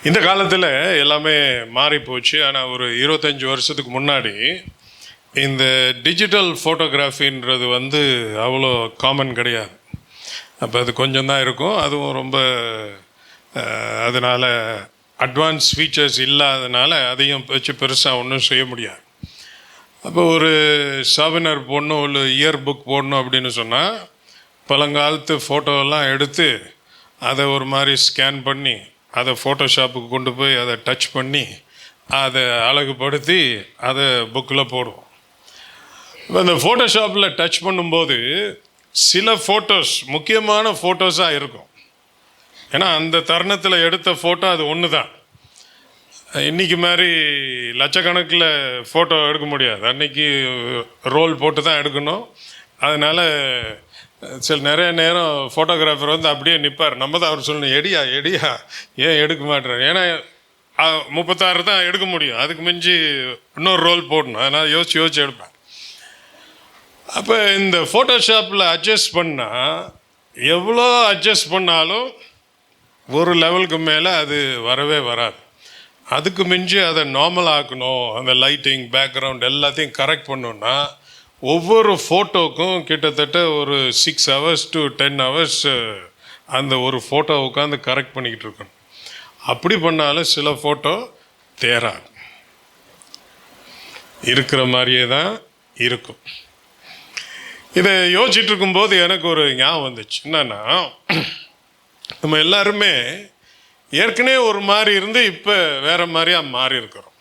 இந்த காலத்தில் எல்லாமே மாறி போச்சு. ஆனால் ஒரு 25 வருஷத்துக்கு முன்னாடி இந்த டிஜிட்டல் ஃபோட்டோகிராஃபின்றது அவ்வளோ காமன் கிடையாது. அப்போ அது கொஞ்சம் தான் இருக்கும். அதுவும் ரொம்ப அதனால் அட்வான்ஸ் ஃபீச்சர்ஸ் இல்லாதனால அதையும் வச்சு பெருசாக ஒன்றும் செய்ய முடியாது. அப்போ ஒரு சாவினர் போடணும், ஒரு இயர் புக் போடணும் அப்படின்னு சொன்னால் பழங்காலத்து ஃபோட்டோவெல்லாம் எடுத்து அதை ஒரு மாதிரி ஸ்கேன் பண்ணி அதை ஃபோட்டோஷாப்புக்கு கொண்டு போய் அதை டச் பண்ணி அதை அழகுபடுத்தி அதை புக்கில் போடுவோம். இப்போ அந்த ஃபோட்டோஷாப்பில் டச் பண்ணும்போது சில ஃபோட்டோஸ் முக்கியமான ஃபோட்டோஸாக இருக்கும். ஏன்னா அந்த தருணத்தில் எடுத்த ஃபோட்டோ அது ஒன்று தான். இன்றைக்கி மாதிரி லட்சக்கணக்கில் ஃபோட்டோ எடுக்க முடியாது. அன்றைக்கி ரோல் போட்டு தான் எடுக்கணும். அதனால் நிறைய நேரம் ஃபோட்டோகிராஃபர் அப்படியே நிற்பார். நம்ம தான் அவர் சொல்லணும், எடியா ஏன் எடுக்க மாட்டேறாரு. ஏன்னா 36 தான் எடுக்க முடியும், அதுக்கு மிஞ்சி இன்னொரு ரோல் போடணும். அதனால் யோசிச்சு எடுப்பேன். அப்போ இந்த ஃபோட்டோஷாப்பில் அட்ஜஸ்ட் பண்ணால் எவ்வளோ அட்ஜஸ்ட் பண்ணாலும் ஒரு லெவலுக்கு மேலே அது வரவே வராது. அதுக்கு மிஞ்சி அதை நார்மல் ஆக்கணும். அந்த லைட்டிங், பேக்ரவுண்ட் எல்லாத்தையும் கரெக்ட் பண்ணோன்னா ஒவ்வொரு ஃபோட்டோக்கும் கிட்டத்தட்ட ஒரு 6 hours to 10 hours அந்த ஒரு ஃபோட்டோ உட்காந்து கரெக்ட் பண்ணிக்கிட்டு இருக்கணும். அப்படி பண்ணாலும் சில ஃபோட்டோ தேராது, இருக்கிற மாதிரியே தான் இருக்கும். இதை யோசிச்சுட்டு இருக்கும்போது எனக்கு ஒரு ஞாபகம் வந்துச்சு. என்னன்னா, நம்ம எல்லாருமே ஏற்கனவே ஒரு மாதிரி இருந்து இப்போ வேறு மாதிரியாக மாறி இருக்கிறோம்.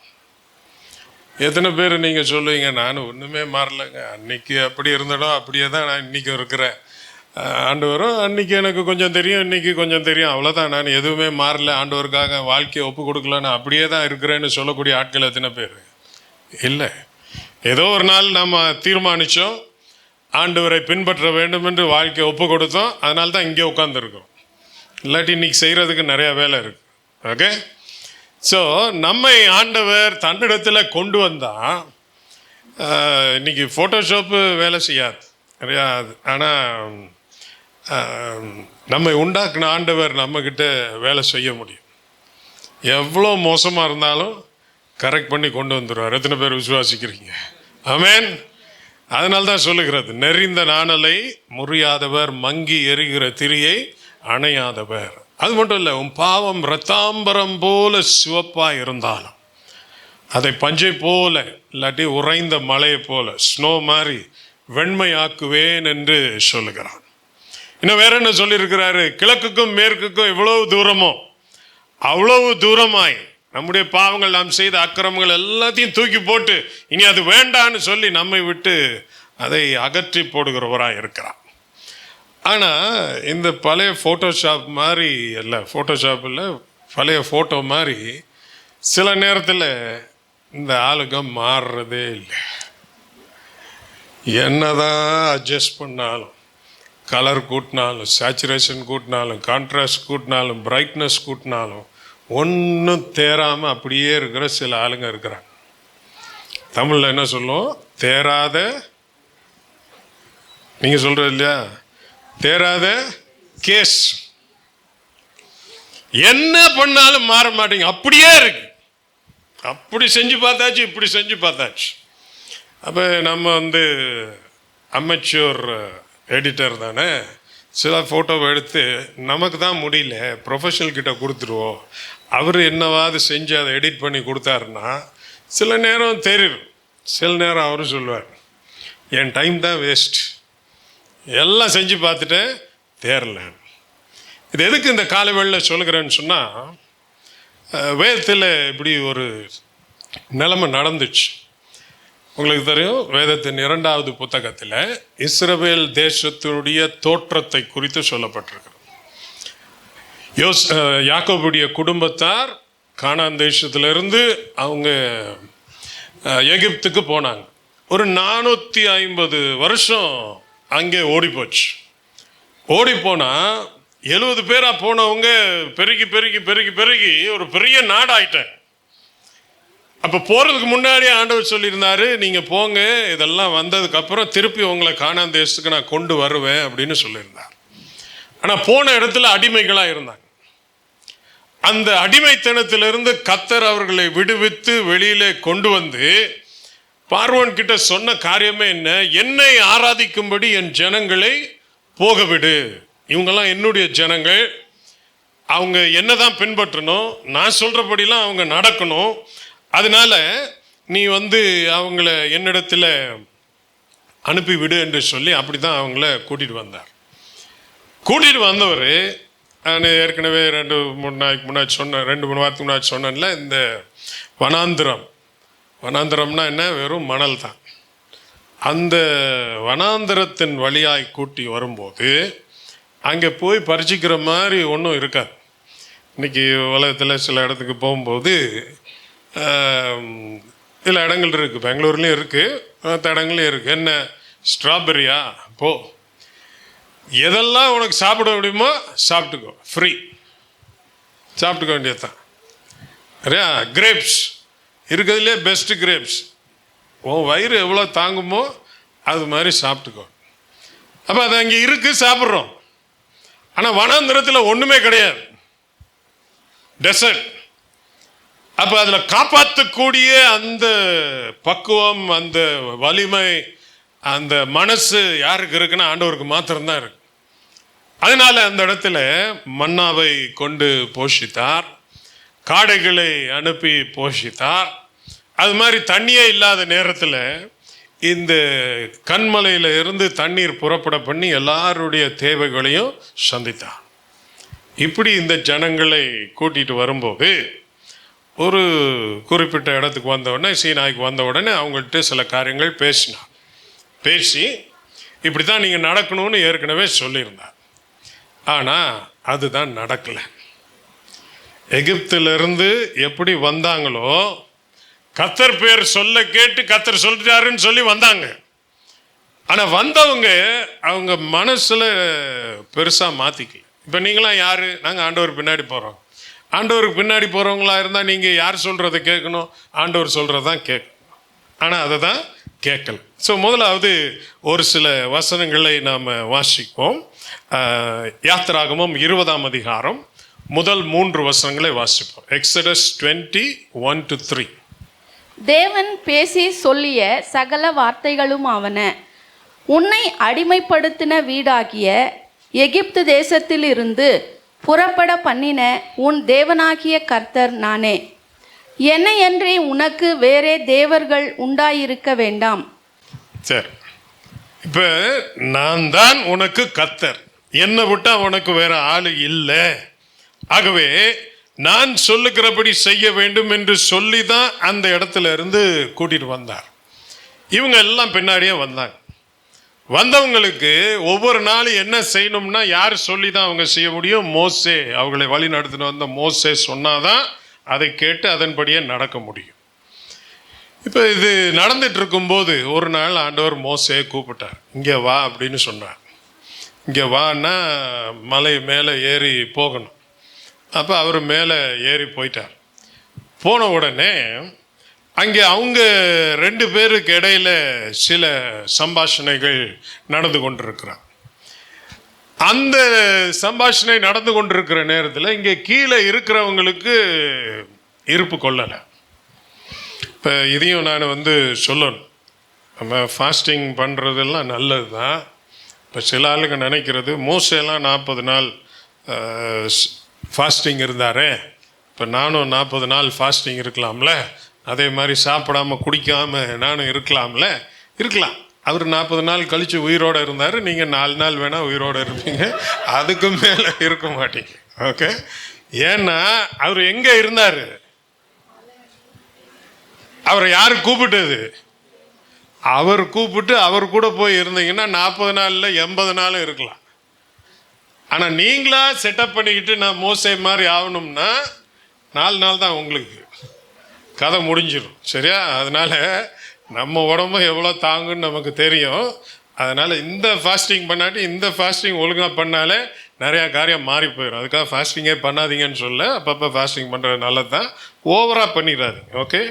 எத்தனை பேர் நீங்கள் சொல்லுவீங்க, நான் ஒன்றுமே மாறலைங்க, அன்றைக்கி அப்படி இருந்தடோ அப்படியே தான் நான் இன்றைக்கும் இருக்கிறேன், ஆண்டவரும் அன்றைக்கி எனக்கு கொஞ்சம் தெரியும், இன்றைக்கி கொஞ்சம் தெரியும், அவ்வளோதான், நான் எதுவுமே மாறல, ஆண்டவருக்காக வாழ்க்கையை ஒப்பு கொடுக்கலன்னு அப்படியே தான் இருக்கிறேன்னு சொல்லக்கூடிய ஆட்கள் எத்தனை பேர்? இல்லை, ஏதோ ஒரு நாள் நம்ம தீர்மானித்தோம், ஆண்டவரை பின்பற்ற வேண்டும் என்று வாழ்க்கையை ஒப்பு கொடுத்தோம், அதனால தான் இங்கே உட்காந்துருக்கோம். இல்லாட்டி இன்றைக்கி செய்கிறதுக்கு நிறையா வேலை இருக்குது. ஓகே, ஸோ நம்மை ஆண்டவர் தன்னிடத்தில் கொண்டு வந்தால் இன்றைக்கி ஃபோட்டோஷாப்பு வேலை செய்யாது கிடையாது. ஆனால் நம்மை உண்டாக்குன ஆண்டவர் நம்மக்கிட்ட வேலை செய்ய முடியும். எவ்வளோ மோசமாக இருந்தாலும் கரெக்ட் பண்ணி கொண்டு வந்துடுவார். எத்தனை பேர் விசுவாசிக்கிறீங்க? ஆமென். அதனால தான் சொல்லுகிறது, நெறிந்த நாணலை முறியாதவர், மங்கி எரிகிற திரியை அணையாதவர். அது மட்டும் இல்லை, உன் பாவம் இரத்தாம்பரம் போல சிவப்பாக இருந்தாலும் அதை பஞ்சை போல இல்லாட்டி உறைந்த மலையை போல ஸ்னோ மாதிரி வெண்மையாக்குவேன் என்று சொல்லுகிறான். இன்னும் வேற என்ன சொல்லியிருக்கிறாரு? கிழக்குக்கும் மேற்குக்கும் எவ்வளவு தூரமோ அவ்வளவு தூரமாய் நம்முடைய பாவங்கள், நாம் செய்த அக்கிரமங்கள் எல்லாத்தையும் தூக்கி போட்டு இனி அது வேண்டான்னு சொல்லி நம்மை விட்டு அதை அகற்றி போடுகிறவராக இருக்கிறான். ஆனால் இந்த பழைய ஃபோட்டோஷாப் மாதிரி இல்லை, ஃபோட்டோஷாப்பில் பழைய ஃபோட்டோ மாதிரி சில நேரத்தில் இந்த ஆளுங்க மாறுறதே இல்லை. என்னதான் அட்ஜஸ்ட் பண்ணாலும், கலர் கூட்டினாலும், சேச்சுரேஷன் கூட்டினாலும், கான்ட்ராஸ்ட் கூட்டினாலும், பிரைட்னஸ் கூட்டினாலும் ஒன்றும் தேராமல் அப்படியே இருக்கிற சில ஆளுங்க இருக்கிறாங்க. தமிழில் என்ன சொல்லுவோம்? தேராத, நீங்கள் சொல்கிறது இல்லையா, தேராத கேஸ். என்ன பண்ணாலும் மாற மாட்டேங்க, அப்படியே இருக்கு. அப்படி செஞ்சு பார்த்தாச்சு, இப்படி செஞ்சு பார்த்தாச்சு. அப்போ நம்ம அமெச்சூர் எடிட்டர் தானே, சில ஃபோட்டோவை எடுத்து நமக்கு தான் முடியல, ப்ரொஃபஷனல் கிட்ட கொடுத்துருவோம், அவர் என்னவாது செஞ்சு அதை எடிட் பண்ணி கொடுத்தாருன்னா சில நேரம் தெரியும், சில நேரம் அவரும் சொல்லுவார், என் டைம் தான் வேஸ்ட், எல்லாம் செஞ்சு பார்த்துட்டேன் தேரல. இது எதுக்கு இந்த காலவேளையில் சொல்லுகிறேன்னு சொன்னால், வேதத்தில் இப்படி ஒரு நிலைமை நடந்துச்சு. உங்களுக்கு தெரியும், வேதத்தின் 2வது புத்தகத்தில் இஸ்ரவேல் தேசத்தினுடைய தோற்றத்தை குறித்து சொல்லப்பட்டிருக்கிறது. யாக்கோபுடைய குடும்பத்தார் கானான் தேசத்திலிருந்து அவங்க எகிப்துக்கு போனாங்க. ஒரு 450 வருஷம் அங்கே ஓடி போச்சு. ஓடி போனால் 70 பேராக போனவங்க பெருகி பெருகி பெருகி பெருகி ஒரு பெரிய நாடாயிட்டாங்க. அப்போ போகிறதுக்கு முன்னாடியே ஆண்டவர் சொல்லியிருந்தாரு, நீங்கள் போங்க, இதெல்லாம் வந்ததுக்கப்புறம் திருப்பி உங்களை கானான் தேசத்துக்கு நான் கொண்டு வருவேன் அப்படின்னு சொல்லியிருந்தார். ஆனால் போன இடத்துல அடிமைகளாக இருந்தாங்க. அந்த அடிமைத்தனத்திலிருந்து கர்த்தர் அவர்களை விடுவித்து வெளியிலே கொண்டு வந்து பார்வோன் கிட்ட சொன்ன காரியமே என்ன? என்னை ஆராதிக்கும்படி என் ஜனங்களை போக விடு. இவங்கெல்லாம் என்னுடைய ஜனங்கள், அவங்க என்னதான் பின்பற்றணும், நான் சொல்றபடிலாம் அவங்க நடக்கணும். அதனால நீ அவங்கள என்னிடத்துல அனுப்பிவிடு என்று சொல்லி அப்படிதான் அவங்கள கூட்டிட்டு வந்தார். கூட்டிட்டு வந்தவர், நான் ஏற்கனவே 2-3 நாளைக்கு முன்னாடி சொன்னேன், 2-3 வாரத்துக்கு முன்னாடி சொன்னேன்ல, இந்த வனாந்திரம்னா என்ன? வெறும் மணல் தான். அந்த வனாந்திரத்தின் வழியாய் கூட்டி வரும்போது அங்கே போய் பறிச்சிக்கிற மாதிரி ஒன்றும் இருக்காது. இன்றைக்கி உலகத்தில் சில இடத்துக்கு போகும்போது சில இடங்கள் இருக்குது, பெங்களூர்லேயும் இருக்குது, மற்ற இடங்களையும் இருக்குது. என்ன ஸ்ட்ராபெரியா? போ, எதெல்லாம் உனக்கு சாப்பிட முடியுமோ சாப்பிட்டுக்கோ, ஃப்ரீ, சாப்பிட்டுக்க வேண்டியது தான். சரியா? கிரேப்ஸ் இருக்கிறதுலே பெஸ்ட்டு கிரேப்ஸ், உன் வயிறு எவ்வளோ தாங்குமோ அது மாதிரி சாப்பிட்டுக்கோ. அப்போ அது அங்கே இருக்குது, சாப்பிட்றோம். ஆனால் வனாந்திரத்தில் ஒன்றுமே கிடையாது, டெசர்ட். அப்போ அதில் காப்பாற்றக்கூடிய அந்த பக்குவம், அந்த வலிமை, அந்த மனசு யாருக்கு இருக்குன்னா ஆண்டவருக்கு மாத்திரம்தான் இருக்கு. அதனால அந்த இடத்துல மன்னாவை கொண்டு போஷித்தார், காடைகளை அனுப்பி போஷித்தார். அது மாதிரி தண்ணியே இல்லாத நேரத்தில் இந்த கண்மலையில் இருந்து தண்ணீர் புறப்பட பண்ணி எல்லாருடைய தேவைகளையும் சந்தித்தார். இப்படி இந்த ஜனங்களை கூட்டிட்டு வரும்போது ஒரு குறிப்பிட்ட இடத்துக்கு வந்த உடனே, சீனாய்க்கு வந்த உடனே அவங்கள்ட்ட சில காரியங்கள் பேசினார். பேசி இப்படி தான் நீங்கள் நடக்கணும்னு ஏற்கனவே சொல்லியிருந்தார். ஆனால் அதுதான் நடக்கலை. எகிப்திலிருந்து எப்படி வந்தாங்களோ, கர்த்தர் பேர் சொல்ல கேட்டு கர்த்தர் சொல்லிட்டாருன்னு சொல்லி வந்தாங்க. ஆனால் வந்தவங்க அவங்க மனசில் பெருசாக மாற்றிக்கல. இப்போ நீங்களாம் யார்? நாங்கள் ஆண்டவர் பின்னாடி போகிறோம். ஆண்டவருக்கு பின்னாடி போகிறவங்களா இருந்தால் நீங்கள் யார் சொல்கிறத கேட்கணும்? ஆண்டவர் சொல்கிறதான் கேட்கணும். ஆனால் அதை தான் கேட்கல. ஸோ முதலாவது ஒரு சில வசனங்களை நாம் வாசிப்போம். யாத்திராகமம் 20ஆம் அதிகாரம் முதல் 3 வசனங்களை வாசிப்போம். எக்ஸடஸ் 20:1-3. தேவன் பேசி சொல்லிய சகல வார்த்தைகளும் ஆவன. உன்னை அடிமைப்படுத்தின வீடாகிய எகிப்து தேசத்திலிருந்து புறப்பட பண்ணின உன் தேவனாகிய கர்த்தர் நானே. என்னையன்றி உனக்கு வேறே தேவர்கள் உண்டாயிருக்க வேண்டாம். சரி, இப்போ நான் தான் உனக்கு கர்த்தர், என்னை விட்டா உனக்கு வேற ஆளு இல்லை. ஆகவே நான் சொல்லுகிறபடி செய்ய வேண்டும் என்று சொல்லி தான் அந்த இடத்துல இருந்து கூட்டிட்டு வந்தார். இவங்க எல்லாம் பின்னாடியே வந்தாங்க. வந்தவங்களுக்கு ஒவ்வொரு நாளும் என்ன செய்யணும்னா யார் சொல்லி தான் அவங்க செய்ய முடியும்? மோசே, அவங்களை வழி நடத்தின வந்த மோசே சொன்னாதான் அதை கேட்டு அதன்படியே நடக்க முடியும். இப்போ இது நடந்துட்டு இருக்கும்போது ஒரு நாள் ஆண்டவர் மோசே கூப்பிட்டார். இங்கே வா அப்படின்னு சொன்னார். இங்கே வான்னா மலை மேலே ஏறி போகணும். அப்போ அவர் மேலே ஏறி போயிட்டார். போன உடனே அங்கே அவங்க 2 பேருக்கு இடையில சில சம்பாஷணைகள் நடந்து கொண்டிருக்கிறார். அந்த சம்பாஷணை நடந்து கொண்டிருக்கிற நேரத்தில் இங்கே கீழே இருக்கிறவங்களுக்கு இருப்பு கொள்ளலை. இப்போ இதையும் நான் சொல்லணும். நம்ம ஃபாஸ்டிங் பண்ணுறதெல்லாம் நல்லது தான். இப்போ சில ஆளுங்க நினைக்கிறது மோசெல்லாம் 40 நாள் ஃபாஸ்டிங் இருந்தாரே, இப்போ நானும் 40 நாள் ஃபாஸ்டிங் இருக்கலாம்ல, அதே மாதிரி சாப்பிடாம குடிக்காம நானும் இருக்கலாம்ல. இருக்கலாம். அவர் 40 நாள் கழித்து உயிரோடு இருந்தார். நீங்கள் 4 நாள் வேணால் உயிரோடு இருப்பீங்க, அதுக்கு மேலே இருக்க மாட்டீங்க. ஓகே, ஏன்னா அவர் எங்கே இருந்தார்? அவரை யார் கூப்பிட்டது? அவர் கூப்பிட்டு அவர் கூட போய் இருந்தீங்கன்னா 40 நாளில் 80 நாளும் இருக்கலாம். ஆனால் நீங்களா செட்டப் பண்ணிக்கிட்டு நான் மோசே மாதிரி ஆகணும்னா 4 நாள் தான் உங்களுக்கு கதை முடிஞ்சிடும். சரியா? அதனால் நம்ம உடம்பு எவ்வளோ தாங்குன்னு நமக்கு தெரியும். அதனால் இந்த ஃபாஸ்டிங் பண்ணாட்டி இந்த ஃபாஸ்டிங் ஒழுங்காக பண்ணாலே நிறையா காரியம் மாறி போயிடும். அதுக்காக ஃபாஸ்டிங்கே பண்ணாதீங்கன்னு சொல்ல, அப்பப்போ ஃபாஸ்டிங் பண்ணுறது நல்லது தான், ஓவராக பண்ணிடாதீங்க. ஓகே,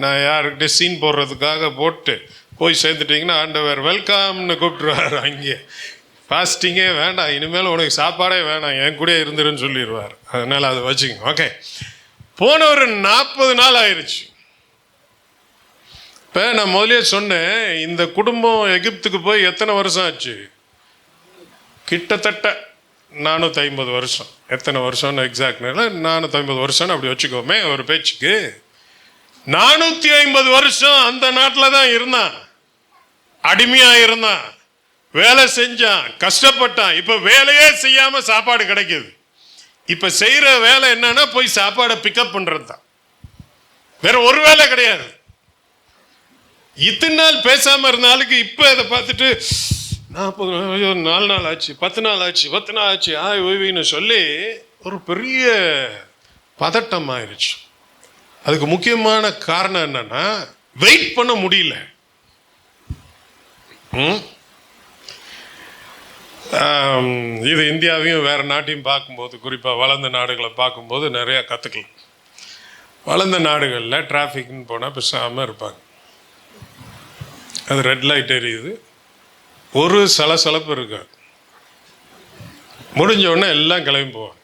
நான் யாருக்கிட்டே சீன் போடுறதுக்காக போட்டு போய் சேர்ந்துட்டிங்கன்னா ஆண்டவர் வெல்கம்னு கூப்பிட்டுருவார். அங்கே ஃபாஸ்டிங்கே வேண்டாம், இனிமேல் உனக்கு சாப்பாடே வேணாம், என் கூட இருந்துருன்னு சொல்லிடுவார். அதனால் அதை வச்சுக்கோங்க. ஓகே, போன ஒரு 40 நாள் ஆயிடுச்சு. இப்போ நான் முதலே சொன்னேன், இந்த குடும்பம் எகிப்துக்கு போய் எத்தனை வருஷம் ஆச்சு? கிட்டத்தட்ட 450 வருஷம். எத்தனை வருஷம்னு எக்ஸாக்ட் 450 வருஷம்னு அப்படி வச்சுக்கோமே ஒரு பேச்சுக்கு. 450 வருஷம் அந்த நாட்டில் தான் இருந்தான், அடிமையா இருந்தான், வேலை செஞ்சான், கஷ்டப்பட்டான். இப்ப வேலையே செய்யாம சாப்பாடு கிடைக்குது. இப்ப செய்யற வேலை என்னன்னா போய் சாப்பாடை பிக்கப் பண்றது தான், வேற ஒரு வேலை கிடையாது. இத்தனை நாள் பேசாம இருந்த ஆளுக்கு இப்ப இதை பார்த்துட்டு 4 நாள் ஆச்சு, 10 நாள் ஆச்சு, 10 நாள் ஆச்சு, ஓய்வின்னு சொல்லி ஒரு பெரிய பதட்டம் ஆயிடுச்சு. அதுக்கு முக்கியமான காரணம் என்னன்னா வெயிட் பண்ண முடியல. இது இந்தியாவையும் வேற நாட்டையும் பார்க்கும்போது, குறிப்பாக வளர்ந்த நாடுகளை பார்க்கும்போது நிறையா கற்றுக்கலாம். வளர்ந்த நாடுகளில் டிராஃபிக்னு போனால் பேசாமல் இருப்பாங்க. அது ரெட் லைட் எரியுது, ஒரு சலசலப்பு இருக்காது, முடிஞ்ச உடனே எல்லாம் கிளம்பி போவாங்க.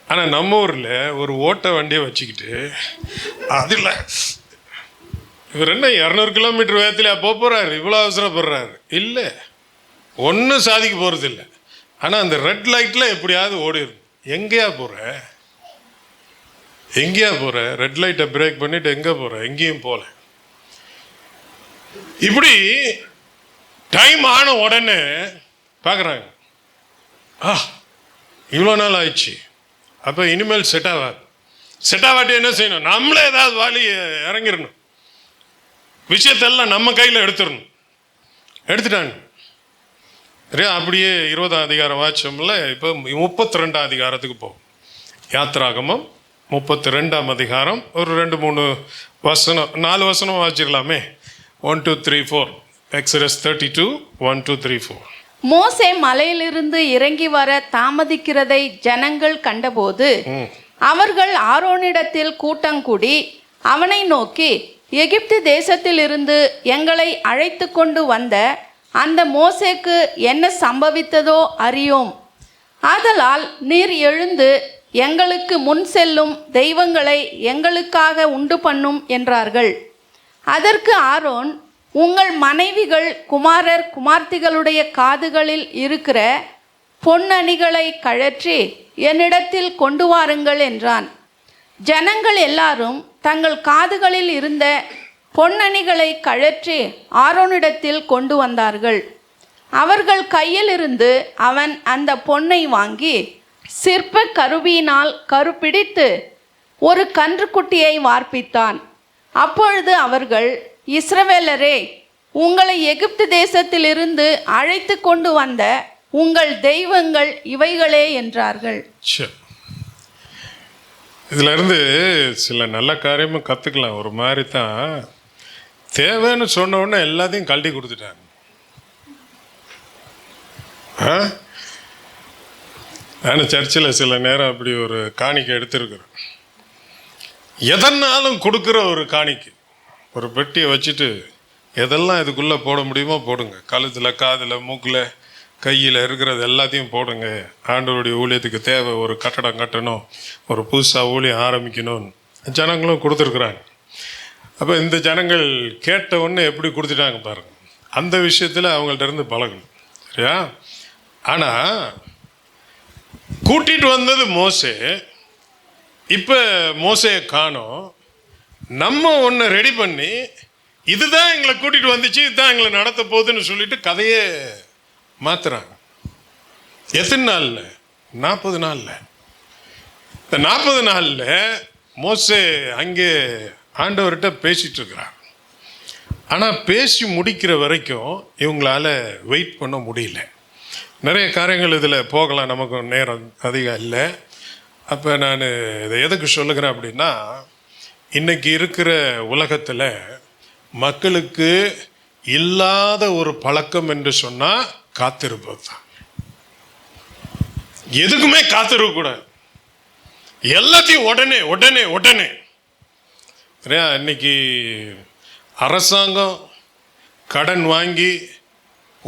ஆனால் நம்ம ஊரில் ஒரு ஓட்ட வண்டியை வச்சுக்கிட்டு அதில் இவர் என்ன 200 கிலோமீட்டர் வேகத்தில் போகிறாரு, இவ்வளோ அவசரப்படுறாரு? இல்லை, ஒன்றும் சாதிக்க போகிறது இல்லை. ஆனால் அந்த ரெட் லைட்டில் எப்படியாவது ஓடிடுது. எங்கேயா போகிற? ரெட் லைட்டை பிரேக் பண்ணிட்டு எங்கே போகிற? எங்கேயும் போகல. இப்படி டைம் ஆன உடனே பார்க்குறாங்க, இவ்வளோ நாள் ஆயிடுச்சு, அப்போ இனிமேல் செட் ஆகாட்டி என்ன செய்யணும்? நம்மளே ஏதாவது வாலி இறங்கிடணும், விஷயத்தெல்லாம் நம்ம கையில் எடுத்துட்டாங்க. அப்படியே 20ஆம் அதிகாரம் வாட்சம்ல இப்போ 32ஆம் அதிகாரத்துக்கு போகும். யாத்ராகமம் 32ஆம் அதிகாரம் ஒரு 2-3 வசனம், 4 வசனம் வாசிக்கலாமே. 1 2 3 4. Exodus 32 1 2 3 4. மோசே மலையிலிருந்து இறங்கி வர தாமதிக்கிறதை ஜனங்கள் கண்டபோது அவர்கள் ஆரோனிடத்தில் கூட்டங்கூடி அவனை நோக்கி, எகிப்து தேசத்தில் இருந்து எங்களை அழைத்து கொண்டு வந்த அந்த மோசேக்கு என்ன சம்பவித்ததோ அறியோம். ஆதலால் நீர் எழுந்து எங்களுக்கு முன் செல்லும் தெய்வங்களை எங்களுக்காக உண்டு பண்ணும் என்றார்கள். அதற்கு ஆரோன், உங்கள் மனைவிகள், குமாரர், குமார்த்திகளுடைய காதுகளில் இருக்கிற பொன்னணிகளை கழற்றி என்னிடத்தில் கொண்டு வாருங்கள் என்றான். ஜனங்கள் எல்லாரும் தங்கள் காதுகளில் இருந்த பொன்னணிகளை கழற்றி ஆரோனிடத்தில் கொண்டு வந்தார்கள். அவர்கள் கையில் இருந்து அவன் அந்த பொன்னை வாங்கி சிற்ப கருவியினால் கருப்பிடித்து ஒரு கன்றுக்குட்டியை வார்ப்பித்தான். அப்பொழுது அவர்கள், இஸ்ரவேலரே, உங்களை எகிப்து தேசத்திலிருந்து அழைத்து கொண்டு வந்த உங்கள் தெய்வங்கள் இவைகளே என்றார்கள். இதுல இருந்து சில நல்ல காரியமும் கற்றுக்கலாம். ஒரு மாதிரி தான் தேவைன்னு சொன்ன உடனே எல்லாத்தையும் கழட்டி கொடுத்துட்டாங்க. நான் சர்ச்சில் சில நேரம் அப்படி ஒரு காணிக்கை எடுத்திருக்கிறேன். எதனாலும் கொடுக்குற ஒரு காணிக்கை, ஒரு பெட்டியை வச்சுட்டு எதெல்லாம் இதுக்குள்ளே போட முடியுமோ போடுங்க, கழுத்தில், காதில், மூக்கில், கையில் இருக்கிறது எல்லாத்தையும் போடுங்க. ஆண்டவருடைய ஊழியத்துக்கு தேவை, ஒரு கட்டடம் கட்டணும், ஒரு புதுசாக ஊழியம் ஆரம்பிக்கணும்னு ஜனங்களும் கொடுத்துருக்குறாங்க. அப்போ இந்த ஜனங்கள் கேட்ட உடனே எப்படி கொடுத்துட்டாங்க பாருங்க. அந்த விஷயத்தில் அவங்கள்ட்ட இருந்து பழகணும், சரியா? ஆனால் கூட்டிகிட்டு வந்தது மோசே. இப்போ மோசையை காணோம். நம்ம ஒன்று ரெடி பண்ணி இதுதான் எங்களை கூட்டிகிட்டு வந்துச்சு, இதுதான் எங்களை நடத்த போகுதுன்னு சொல்லிட்டு கதையே மாத்துறாங்க. எத்தனை நாளில்? 40 நாளில். இந்த 40 நாளில் மோசே அங்கே ஆண்டவர்கிட்ட பேசிட்டு இருக்கிறார். ஆனால் பேசி முடிக்கிற வரைக்கும் இவங்களால வெயிட் பண்ண முடியல. நிறைய காரியங்கள் இதில் போகலாம், நமக்கு நேரம் அதிகம் இல்லை. அப்போ நான் இதை எதுக்கு சொல்லுகிறேன் அப்படின்னா, இன்னைக்கு இருக்கிற உலகத்தில் மக்களுக்கு இல்லாத ஒரு பழக்கம் என்று சொன்னால் காத்திருப்பது தான். எதுக்குமே காத்திருக்கக்கூடாது, எல்லாத்தையும் உடனே உடனே உடனே. இன்னைக்கு அரசாங்கம் கடன் வாங்கி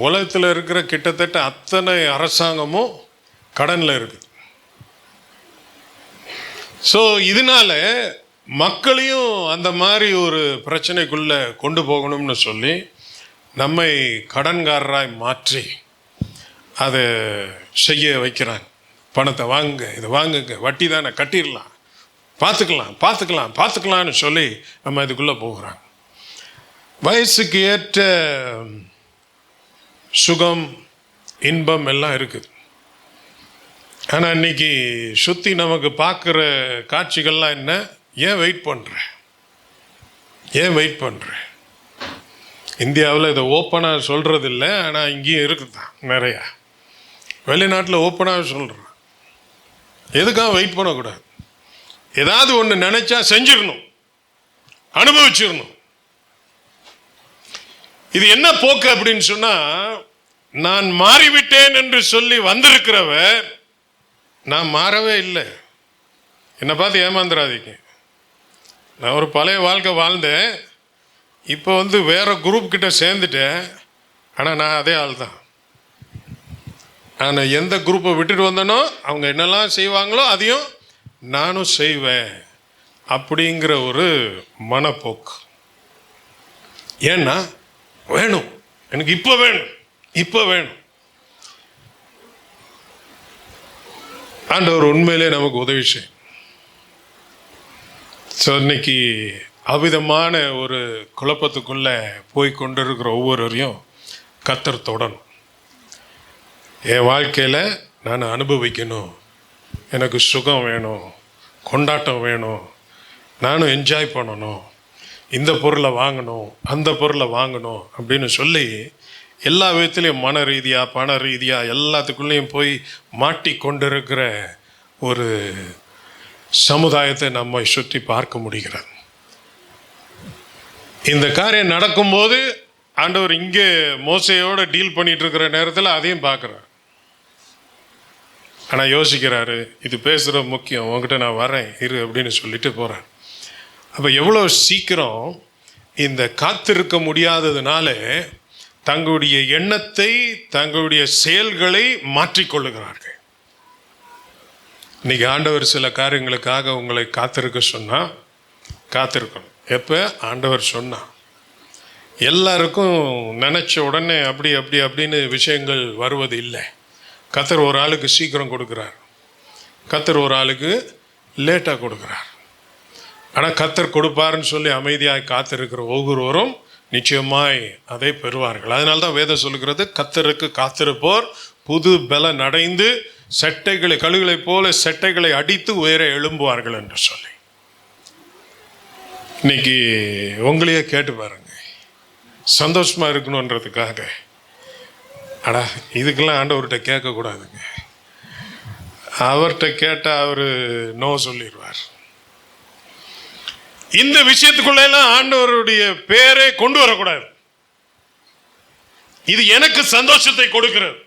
உலகத்தில் இருக்கிற கிட்டத்தட்ட அத்தனை அரசாங்கமும் கடனில் இருக்குது. ஸோ இதனால மக்களையும் அந்த மாதிரி ஒரு பிரச்சனைக்குள்ளே கொண்டு போகணும்னு சொல்லி நம்மை கடன்காரராய் மாற்றி அதை செய்ய வைக்கிறாங்க. பணத்தை வாங்குங்க, இதை வாங்குங்க, வட்டி தானே கட்டிடலாம், பார்த்துக்கலாம்னு சொல்லி நம்ம இதுக்குள்ளே போகிறாங்க. வயசுக்கு ஏற்ற சுகம் இன்பம் எல்லாம் இருக்குது. ஆனால் இன்னைக்கு சுற்றி நமக்கு பார்க்குற காட்சிகள்லாம் என்ன? ஏன் வெயிட் பண்ணுற? இந்தியாவில் இதை ஓப்பனாக சொல்கிறது இல்லை, ஆனால் இங்கேயும் இருக்குது தான் நிறையா. வெளிநாட்டில் ஓப்பனாக சொல்கிறேன். எதுக்காக வெயிட் பண்ணக்கூடாது? ஏதாவது ஒன்று நினைச்சா செஞ்சிடணும், அனுபவிச்சிடணும். இது என்ன போக்கு அப்படின்னு சொன்னா, நான் மாறிவிட்டேன் என்று சொல்லி வந்திருக்கிறவர் நான் மாறவே இல்லை. என்னை பார்த்து ஏமாந்துடாதீங்க. நான் ஒரு பழைய வாழ்க்கை வாழ்ந்தேன், இப்போ வேற குரூப் கிட்ட சேர்ந்துட்டேன். ஆனால் நான் அதே ஆள் தான். நான் எந்த குரூப்பை விட்டுட்டு வந்தேனோ அவங்க என்னெல்லாம் செய்வாங்களோ அதையும் நானும் செய்வேன் அப்படிங்கிற ஒரு மனப்போக்கு. ஏன்னா வேணும், எனக்கு இப்போ வேணும். ஆண்டவர் உண்மையிலே நமக்கு உதவி செய்யும். ஸோ இன்னைக்கு அவ்விதமான ஒரு குழப்பத்துக்குள்ளே போய் கொண்டிருக்கிற ஒவ்வொருவரையும் கர்த்தர் தொடணும். என் வாழ்க்கையில் நான் அனுபவிக்கணும், எனக்கு சுகம் வேணும், கொண்டாட்டம் வேணும், நானும் என்ஜாய் பண்ணணும், இந்த பொருளை வாங்கணும், அந்த பொருளை வாங்கணும் அப்படின்னு சொல்லி எல்லா விதத்துலேயும் மன ரீதியாக பண ரீதியாக எல்லாத்துக்குள்ளேயும் போய் மாட்டி கொண்டிருக்கிற ஒரு சமுதாயத்தை நம்மை சுற்றி பார்க்க முடிகிறது. இந்த காரியம் நடக்கும்போது ஆண்டவர் இங்கே மோசையோட டீல் பண்ணிட்டு இருக்கிற நேரத்தில் அதையும் பார்க்குறார். ஆனால் யோசிக்கிறாரு, இது பேசுகிற முக்கியம், உங்ககிட்ட நான் வரேன் இரு அப்படின்னு சொல்லிட்டு போகிறேன். அப்போ எவ்வளோ சீக்கிரம் இந்த காத்திருக்க முடியாததுனால தங்களுடைய எண்ணத்தை தங்களுடைய செயல்களை மாற்றிக்கொள்ளுகிறார்கள். இன்னைக்கு ஆண்டவர் சில காரியங்களுக்காக உங்களை காத்திருக்க சொன்னால் காத்திருக்கணும். எப்போ ஆண்டவர் சொன்னா, எல்லாருக்கும் நினச்ச உடனே அப்படின்னு விஷயங்கள் வருவது இல்லை. கர்த்தர் ஒரு ஆளுக்கு சீக்கிரம் கொடுக்குறார், கர்த்தர் ஒரு ஆளுக்கு லேட்டாக கொடுக்குறார். ஆனால் கர்த்தர் கொடுப்பாருன்னு சொல்லி அமைதியாய் காத்திருக்கிற ஒவ்வொருவரும் நிச்சயமாய் அதை பெறுவார்கள். அதனால தான் வேதம் சொல்லுகிறது, கர்த்தருக்கு காத்திருப்போர் புது பலன் அடைந்து செட்டைகளை கழுகுகளைப் போல செட்டைகளை அடித்து உயர எழும்புவார்கள் என்று சொல்லி. இன்னைக்கு உங்களையே கேட்டு பாருங்க, சந்தோஷமா இருக்கணுன்றதுக்காக. அடா இதுக்கெல்லாம் ஆண்டவர்கிட்ட கேட்கக்கூடாதுங்க. அவர்கிட்ட கேட்டால் அவர் நோ சொல்லிடுவார். இந்த விஷயத்துக்குள்ள எல்லாம் ஆண்டவருடைய பேரை கொண்டு வரக்கூடாது. இது எனக்கு சந்தோஷத்தை கொடுக்கிறது,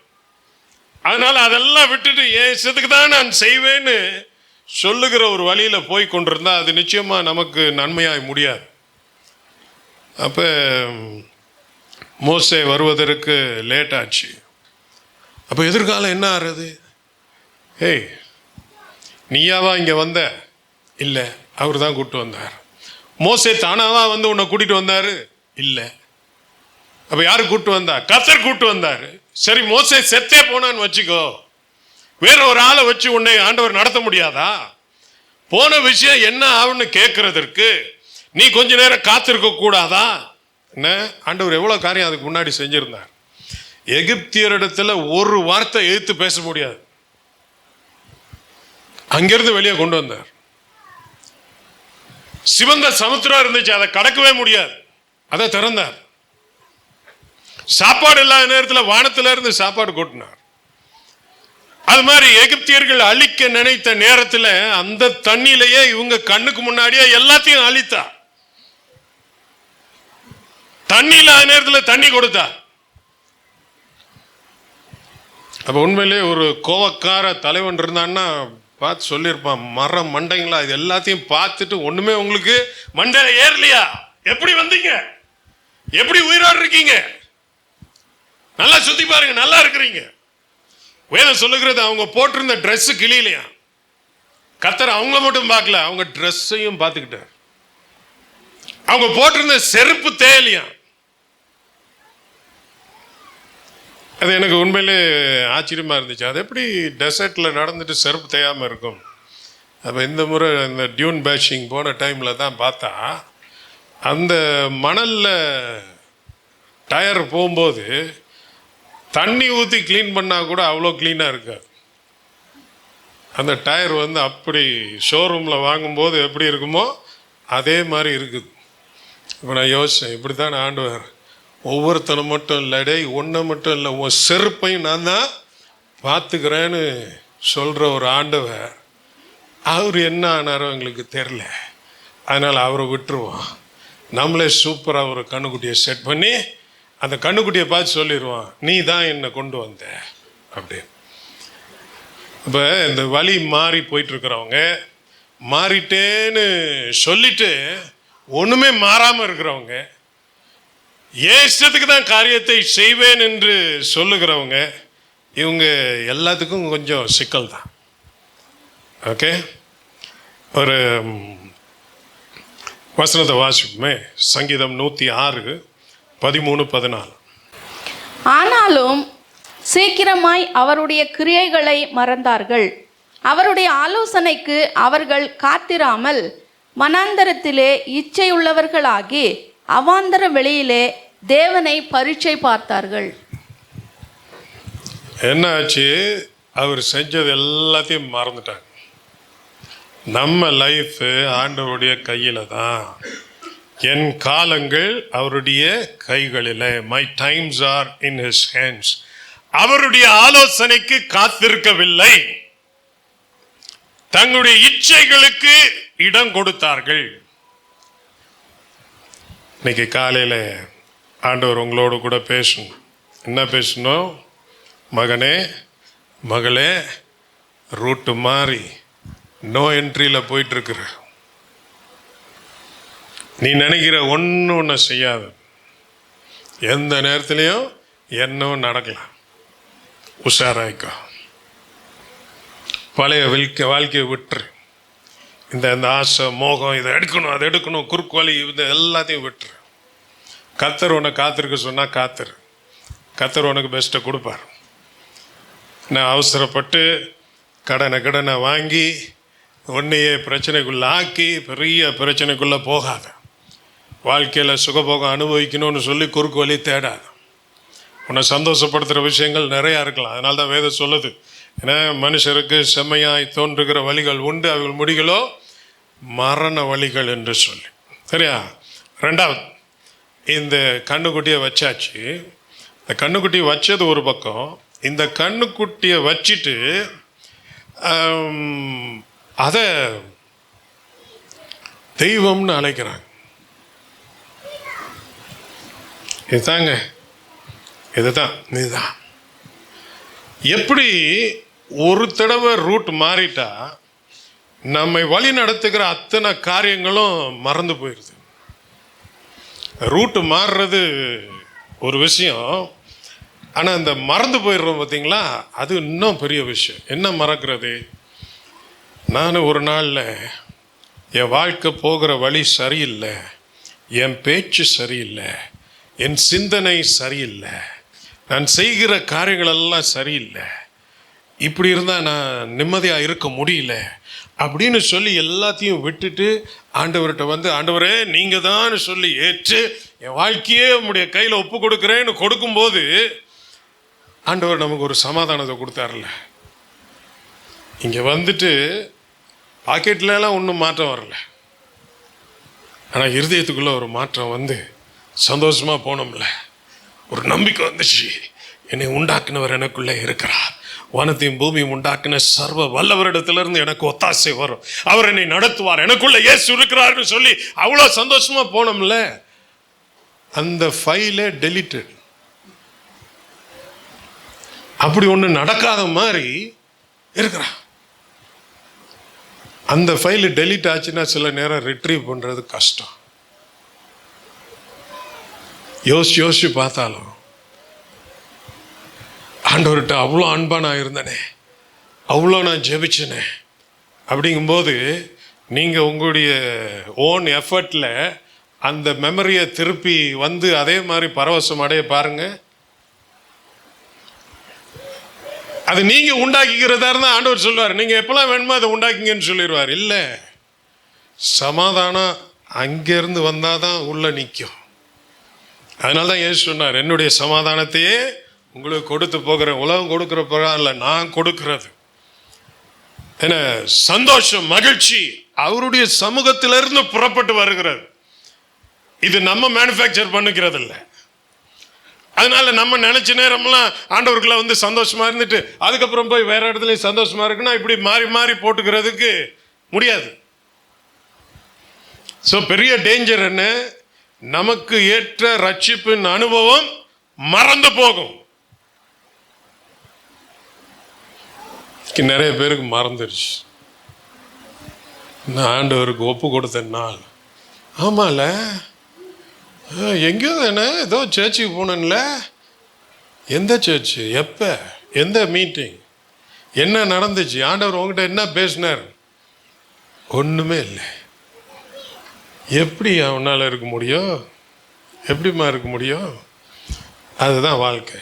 அதனால அதெல்லாம் விட்டுட்டு என் இஷ்டத்துக்கு தான் நான் செய்வேன்னு சொல்லுகிற ஒரு வழியில போய் கொண்டிருந்தா அது நிச்சயமா நமக்கு நன்மையாய் முடியாது. அப்ப மோசே வருவதற்கு லேட் ஆச்சு. அப்ப எதிர்காலம் என்ன ஆறுது? ஏய், நீயாவா இங்க வந்த? இல்லை, அவர் தான் கூப்பிட்டு வந்தார். மோசே தானாவா உன்னை கூட்டிட்டு வந்தாரு? இல்லை. அப்ப யாரு கூப்பிட்டு வந்தா? கர்த்தர் கூப்பிட்டு வந்தாரு. சரி, மோசே செத்தே போனான்னு வச்சுக்கோ, வேற ஒரு ஆளை வச்சு உன்னை ஆண்டவர் நடத்த முடியாதா? போன விஷயம் என்ன ஆகுன்னு கேட்கறதற்கு நீ கொஞ்ச நேரம் காத்திருக்க கூடாதா? என்ன ஆண்டவர் எவ்வளவு காரியம் அதுக்கு முன்னாடி செஞ்சிருந்தார். எகிப்தியரிடத்துல ஒரு வார்த்தை எதிர்த்து பேச முடியாது, அங்கிருந்து வெளியே கொண்டு வந்தார். சிவந்த சமுத்திரம் இருந்துச்சு, அதை கடக்கவே முடியாது, அதை திறந்தார். சாப்பாடு இல்லாத நேரத்தில் வானத்தில இருந்து சாப்பாடு கொட்டினார். அது மாதிரி எகிப்தியர்கள் அழிக்க நினைத்த நேரத்தில் அந்த தண்ணியிலேயே இவங்க கண்ணுக்கு முன்னாடியே எல்லாத்தையும் அழித்தார். தண்ணி இல்லாத நேரத்தில் தண்ணி கொடுத்தார். அப்ப உண்மையிலே ஒரு கோவக்கார தலைவன் இருந்தான்னா பார்த்து சொல்லியிருப்பான், மரம் மண்டைங்களா இது எல்லாத்தையும் பார்த்துட்டு ஒண்ணுமே உங்களுக்கு மண்டையில ஏறலையா? எப்படி வந்தீங்க? எப்படி உயிரோடு இருக்கீங்க? நல்லா சுத்தி பாருங்க, நல்லா இருக்கிறீங்க. வேதம் சொல்லுகிறது அவங்க போட்டிருந்த ட்ரெஸ் கிளியிலையா. கர்த்தர் அவங்கள மட்டும் பார்க்கல, அவங்க ட்ரெஸ்ஸையும் பார்த்துக்கிட்டார். அவங்க போட்டிருந்த செருப்பு தேயலையா. அது எனக்கு உண்மையிலே ஆச்சரியமா இருந்துச்சு. அது எப்படி டெசர்ட்ல நடந்துட்டு செருப்பு தேயாம இருக்கும். அப்போ இந்த முறை இந்த டியூன் பேஷிங் போன டைமில் தான் பார்த்தா அந்த மணலில் டயர் போகும்போது தண்ணி ஊற்றி க்ளீன் பண்ணால் கூட அவ்வளோ க்ளீனாக இருக்காது. அந்த டயர் வந்து அப்படி ஷோரூமில் வாங்கும்போது எப்படி இருக்குமோ அதே மாதிரி இருக்குது. இப்போ நான் யோசித்தேன், இப்படி தான் ஆண்டவர் ஒவ்வொருத்தனை மட்டும் இல்லை, டே ஒன்றை மட்டும் இல்லை, உன் செருப்பையும் நான் தான் பார்த்துக்கிறேன்னு சொல்கிற ஒரு ஆண்டவர். அவர் என்ன ஆனாரோ எங்களுக்கு தெரில, அதனால் அவரை விட்டுருவோம். நம்மளே சூப்பராக ஒரு கண்ணுக்குட்டியை செட் பண்ணி அந்த கண்ணுக்குட்டியை பார்த்து சொல்லிடுவான், நீ தான் என்னை கொண்டு வந்த அப்படின்னு. இப்போ இந்த வழி மாறி போயிட்டுருக்கிறவங்க, மாறிட்டேன்னு சொல்லிட்டு ஒன்றுமே மாறாமல் இருக்கிறவங்க, ஏன் இஷ்டத்துக்கு தான் காரியத்தை செய்வேன் என்று சொல்லுகிறவங்க, இவங்க எல்லாத்துக்கும் கொஞ்சம் சிக்கல் தான். ஓகே, ஒரு வசனத்தை வாசிப்போமே. சங்கீதம் 106 13 14. ஆனாலும் சீக்கிரமாய் அவருடைய கிரியைகளை மறந்தார்கள். அவருடைய ஆலோசனைக்கு அவர்கள் காத்திராமல் வனாந்தரத்திலே இச்சையுள்ளவர்களாகி அவாந்தர வெளியிலே தேவனை பரீட்சை பார்த்தார்கள். என்னாச்சு? அவர் செஞ்சது எல்லாத்தையும் மறந்துட்டாங்க. நம்ம லைஃப் ஆண்டவருடைய கையில் தான். என் காலங்கள் அவருடைய கைகளில். My times are in his hands. அவருடைய ஆலோசனைக்கு காத்திருக்கவில்லை, தங்களுடைய இச்சைகளுக்கு இடம் கொடுத்தார்கள். இன்னைக்கு காலையில் ஆண்டவர் உங்களோடு கூட பேசணும். என்ன பேசணும்? மகனே மகளே, ரூட்டு மாறி நோ என்ட்ரியில் போயிட்டுருக்குற. நீ நினைக்கிற ஒன்று செய்யாத. எந்த நேரத்துலையும் என்னவும் நடக்கலாம். உஷாராய்க்கோ. பழைய வாழ்க்கையை விட்டுரு. இந்த ஆசை மோகம், இதை எடுக்கணும் அதை எடுக்கணும், குறுக்கு வழி, இந்த எல்லாத்தையும் விட்டுரு. கர்த்தர் உன்னை காத்திருக்க சொன்னால் காத்திரு. கர்த்தர் உனக்கு பெஸ்ட்டை கொடுப்பார். நான் அவசரப்பட்டு கடனை வாங்கி உன்னையே பிரச்சனைக்குள்ளே ஆக்கி பெரிய பிரச்சனைக்குள்ளே போகாத. வாழ்க்கையில் சுகபோகம் அனுபவிக்கணும்னு சொல்லி குறுக்கு வழி தேடாத. உன்னை சந்தோஷப்படுத்துகிற விஷயங்கள் நிறையா இருக்கலாம். அதனால தான் வேதம் சொல்லுது, ஏன்னா மனுஷருக்கு செம்மையாய் தோன்றுகிற வழிகள் உண்டு, அவர்கள் முடிகளோ மரண வழிகள் என்று சொல்லி. சரியா? ரெண்டாவது, இந்த கண்ணுக்குட்டியை வச்சாச்சு. இந்த கண்ணுக்குட்டியை வச்சது ஒரு பக்கம். இந்த கண்ணுக்குட்டியை வச்சுட்டு அதை தெய்வம்னு அழைக்கிறாங்க. இதுதாங்க, இதுதான் இதுதான். எப்படி ஒரு தடவை ரூட் மாறிட்டா நம்மை வழி நடத்துகிற அத்தனை காரியங்களும் மறந்து போயிடுது. ரூட்டு மாறுறது ஒரு விஷயம், ஆனால் இந்த மறந்து போயிடுறோம் பார்த்தீங்களா, அது இன்னும் பெரிய விஷயம். என்ன மறக்கிறது? நான் ஒரு நாளில் என் வாழ்க்கை போகிற வழி சரியில்லை, என் பேச்சு சரியில்லை, என் சிந்தனை சரியில்லை, நான் செய்கிற காரியங்களெல்லாம் சரியில்லை, இப்படி இருந்தால் நான் நிம்மதியாக இருக்க முடியல அப்படின்னு சொல்லி எல்லாத்தையும் விட்டுட்டு ஆண்டவர்கிட்ட வந்து, ஆண்டவரே நீங்கள் தான் சொல்லி ஏற்று என் வாழ்க்கையே உங்களுடைய கையில் ஒப்பு கொடுக்குறேன்னு கொடுக்கும்போது ஆண்டவர் நமக்கு ஒரு சமாதானத்தை கொடுத்தார்ல. இங்கே வந்துட்டு பாக்கெட்லலாம் ஒன்றும் மாற்றம் வரல, ஆனால் இருதயத்துக்குள்ளே ஒரு மாற்றம் வந்து சந்தோஷமாக போனோம்ல. ஒரு நம்பிக்கை வந்துச்சு, என்னை உண்டாக்குனவர் எனக்குள்ளே இருக்கிறார், வானத்தையும் பூமியும் உண்டாக்குன சர்வ வல்லவரிடத்திலிருந்து எனக்கு ஒத்தாசை வரும், அவர் என்னை நடத்துவார், எனக்குள்ள இயேசு இருக்கிறார்னு சொல்லி அவ்வளோ சந்தோஷமாக போனோம்ல. அந்த ஃபைலே டெலிட்டட். அப்படி ஒன்று நடக்காத மாதிரி இருக்கிறான். அந்த ஃபைல் டெலிட் ஆச்சுன்னா சில நேரம் ரிட்ரீவ் பண்ணுறது கஷ்டம். யோசிச்சு பார்த்தாலும் ஆண்டவர்கிட்ட அவ்வளோ அன்பாக நான் இருந்தேனே, அவ்வளோ நான் ஜெபிச்சேனே அப்படிங்கும்போது நீங்கள் உங்களுடைய ஓன் எஃபர்ட்டில் அந்த மெமரியை திருப்பி வந்து அதே மாதிரி பரவசம் அடைய பாருங்க. அது நீங்கள் உண்டாக்கிக்கிறதா இருந்தால் ஆண்டவர் சொல்லுவார், நீங்கள் எப்பெல்லாம் வேணுமோ அதை உண்டாக்கிங்கன்னு சொல்லிடுவார். இல்லை, சமாதானம் அங்கேருந்து வந்தால் தான் உள்ளே நிற்கும். அதனால தான் ஏசு சொன்னார், என்னுடைய சமாதானத்தையே உங்களுக்கு கொடுத்து போகிறேன், உலகம் கொடுக்குற பிரகாரம் இல்லை, நான் கொடுக்கிறது. என்ன சந்தோஷம், மகிழ்ச்சி அவருடைய சமூகத்திலிருந்து புறப்பட்டு வருகிறது. இது நம்ம மேனுஃபேக்சர் பண்ணிக்கிறது இல்லை. அதனால நம்ம நினைச்ச நேரம்லாம் ஆண்டவர்களை வந்து சந்தோஷமா இருந்துட்டு அதுக்கப்புறம் போய் வேற இடத்துலயும் சந்தோஷமா இருக்குன்னா இப்படி மாறி மாறி போட்டுக்கிறதுக்கு முடியாது. ஸோ பெரிய டேஞ்சர் என்ன, நமக்கு ஏற்ற ரட்சிப்பின் அனுபவம் மறந்து போகும். நிறைய பேருக்கு மறந்துருச்சு. நான் ஆண்டவருக்கு ஒப்பு கொடுத்த நாள், ஆமால எங்கேயோ தானே ஏதோ சர்ச்சுக்கு போனேன்ல, எந்த சர்ச்சு, எப்போ, எந்த மீட்டிங், என்ன நடந்துச்சு, ஆண்டவர் உங்ககிட்ட என்ன பேசினார், ஒன்றுமே இல்லை. எப்படி அவனால் இருக்க முடியும்? எப்படிமா இருக்க முடியும்? அதுதான் வாழ்க்கை.